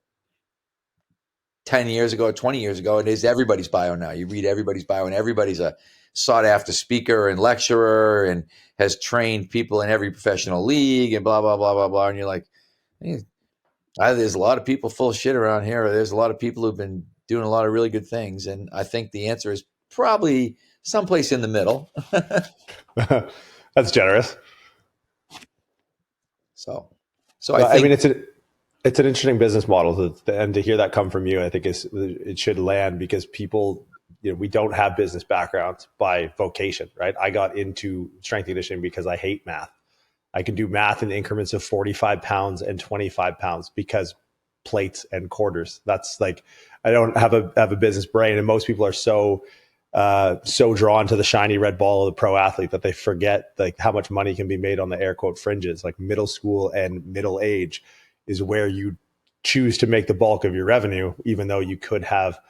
10 years ago, 20 years ago, it is everybody's bio now. You read everybody's bio and everybody's a sought after speaker and lecturer and has trained people in every professional league and blah, blah, blah, blah, blah. And you're like, hey, there's a lot of people full of shit around here. There's a lot of people who've been doing a lot of really good things. And I think the answer is probably someplace in the middle. That's generous. So I think it's an interesting business model, and to hear that come from you, I think it should land because people, we don't have business backgrounds by vocation, right? I got into strength and conditioning because I hate math. I can do math in increments of 45 pounds and 25 pounds because plates and quarters. That's like, I don't have a business brain, and most people are so drawn to the shiny red ball of the pro athlete that they forget like how much money can be made on the air quote fringes. Like middle school and middle age is where you choose to make the bulk of your revenue, even though you could have,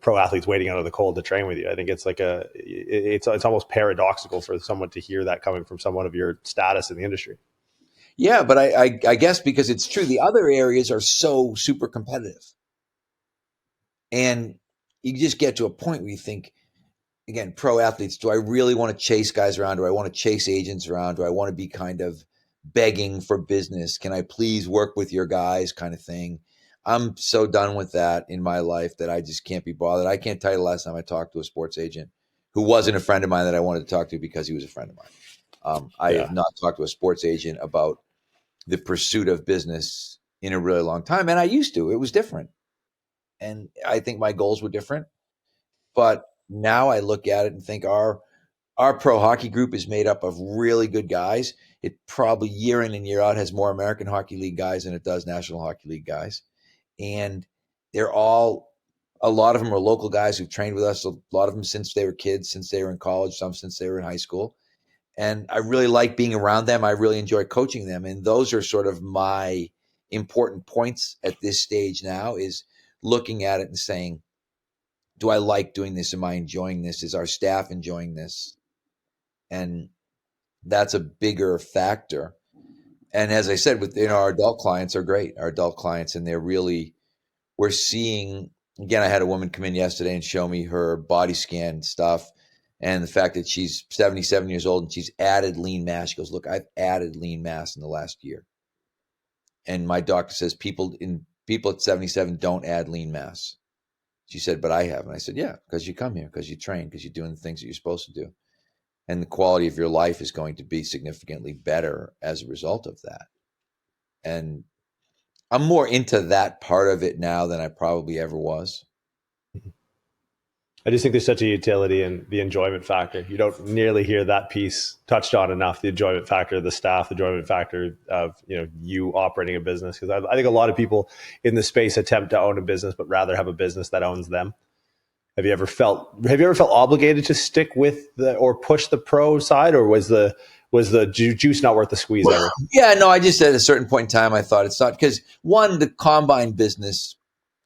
pro athletes waiting out of the cold to train with you. I think it's like it's almost paradoxical for someone to hear that coming from someone of your status in the industry. Yeah, but I guess because it's true, the other areas are so super competitive. And you just get to a point where you think, again, pro athletes, do I really want to chase guys around? Do I want to chase agents around? Do I want to be kind of begging for business? Can I please work with your guys kind of thing? I'm so done with that in my life that I just can't be bothered. I can't tell you the last time I talked to a sports agent who wasn't a friend of mine that I wanted to talk to because he was a friend of mine. I have not talked to a sports agent about the pursuit of business in a really long time. And I used to. It was different. And I think my goals were different. But now I look at it and think our pro hockey group is made up of really good guys. It probably year in and year out has more American Hockey League guys than it does National Hockey League guys. And they're all, a lot of them are local guys who've trained with us, a lot of them since they were kids, since they were in college, some since they were in high school. And I really like being around them. I really enjoy coaching them. And those are sort of my important points at this stage now, is looking at it and saying, do I like doing this? Am I enjoying this? Is our staff enjoying this? And that's a bigger factor. And as I said, our adult clients are great. Our adult clients, and we're seeing, again, I had a woman come in yesterday and show me her body scan stuff and the fact that she's 77 years old and she's added lean mass. She goes, look, I've added lean mass in the last year. And my doctor says people at 77 don't add lean mass. She said, but I have. And I said, yeah, because you come here, because you train, because you're doing the things that you're supposed to do. And the quality of your life is going to be significantly better as a result of that. And I'm more into that part of it now than I probably ever was. I just think there's such a utility in the enjoyment factor. You don't nearly hear that piece touched on enough, the enjoyment factor of the staff, the enjoyment factor of you operating a business. Because I think a lot of people in the space attempt to own a business, but rather have a business that owns them. Have you ever felt obligated to stick with or push the pro side, or was the juice not worth the squeeze ever? Yeah, no, I just at a certain point in time, I thought it's not, because one, the combine business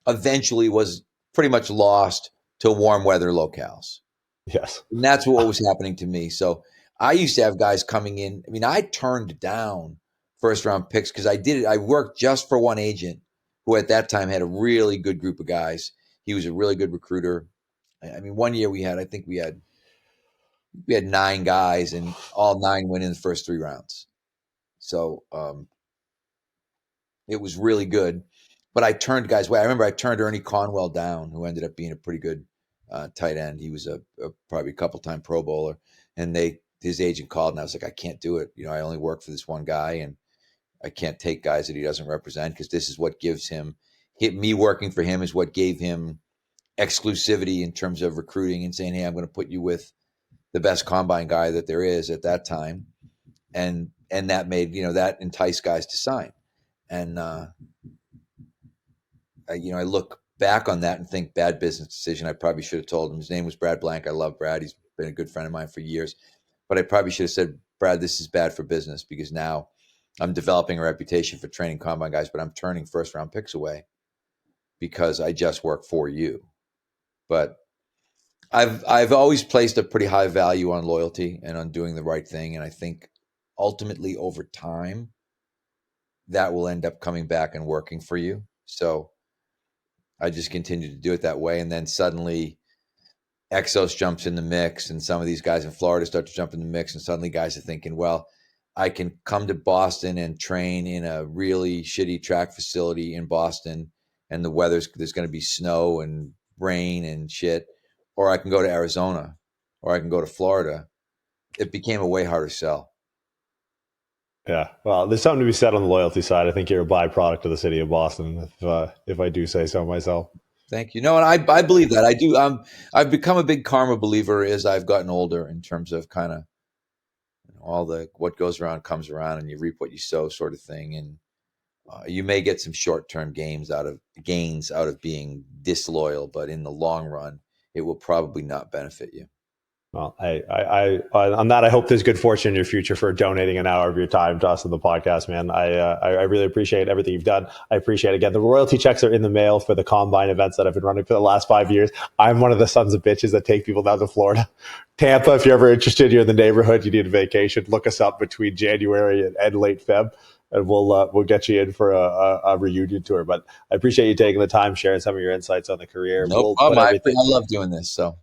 eventually was pretty much lost to warm weather locales. Yes. And that's what was happening to me. So I used to have guys coming in. I mean, I turned down first round picks because I worked just for one agent who at that time had a really good group of guys. He was a really good recruiter. I mean, one year we had 9 guys, and all 9 went in the first 3 rounds. So it was really good. But I turned guys away. I remember I turned Ernie Conwell down, who ended up being a pretty good tight end. He was probably a couple-time Pro Bowler. And his agent called, and I was like, I can't do it. I only work for this one guy, and I can't take guys that he doesn't represent, because this is what gives him me working for him is what gave him exclusivity in terms of recruiting and saying, hey, I'm going to put you with the best combine guy that there is at that time. And that made, that enticed guys to sign. And, I look back on that and think bad business decision. I probably should have told him. His name was Brad Blank. I love Brad. He's been a good friend of mine for years. But I probably should have said, Brad, this is bad for business, because now I'm developing a reputation for training combine guys, but I'm turning first round picks away because I just work for you. But I've always placed a pretty high value on loyalty and on doing the right thing. And I think ultimately over time, that will end up coming back and working for you. So I just continue to do it that way. And then suddenly Exos jumps in the mix, and some of these guys in Florida start to jump in the mix. And suddenly guys are thinking, well, I can come to Boston and train in a really shitty track facility in Boston, and there's going to be snow and rain and shit. Or I can go to Arizona, or I can go to Florida. It became a way harder sell. Yeah, well, there's something to be said on the loyalty side. I think you're a byproduct of the city of Boston, if I do say so myself. Thank you. No, and I believe that. I do. I've become a big karma believer as I've gotten older, in terms of kind of all the what goes around comes around, and you reap what you sow, sort of thing. And you may get some short-term gains out of being disloyal, but in the long run, it will probably not benefit you. Well, I on that, I hope there's good fortune in your future for donating an hour of your time to us on the podcast, man. I really appreciate everything you've done. I appreciate, again, the royalty checks are in the mail for the combine events that I've been running for the last 5 years. I'm one of the sons of bitches that take people down to Florida. Tampa, if you're ever interested, you're in the neighborhood, you need a vacation, look us up between January and late Feb, and we'll get you in for a reunion tour. But I appreciate you taking the time, sharing some of your insights on the career. No problem. I love doing this. So.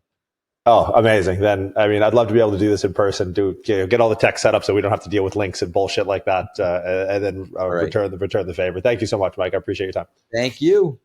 Oh, amazing. Then, I mean, I'd love to be able to do this in person, get all the tech set up so we don't have to deal with links and bullshit like that, and then return the favor. Thank you so much, Mike. I appreciate your time. Thank you.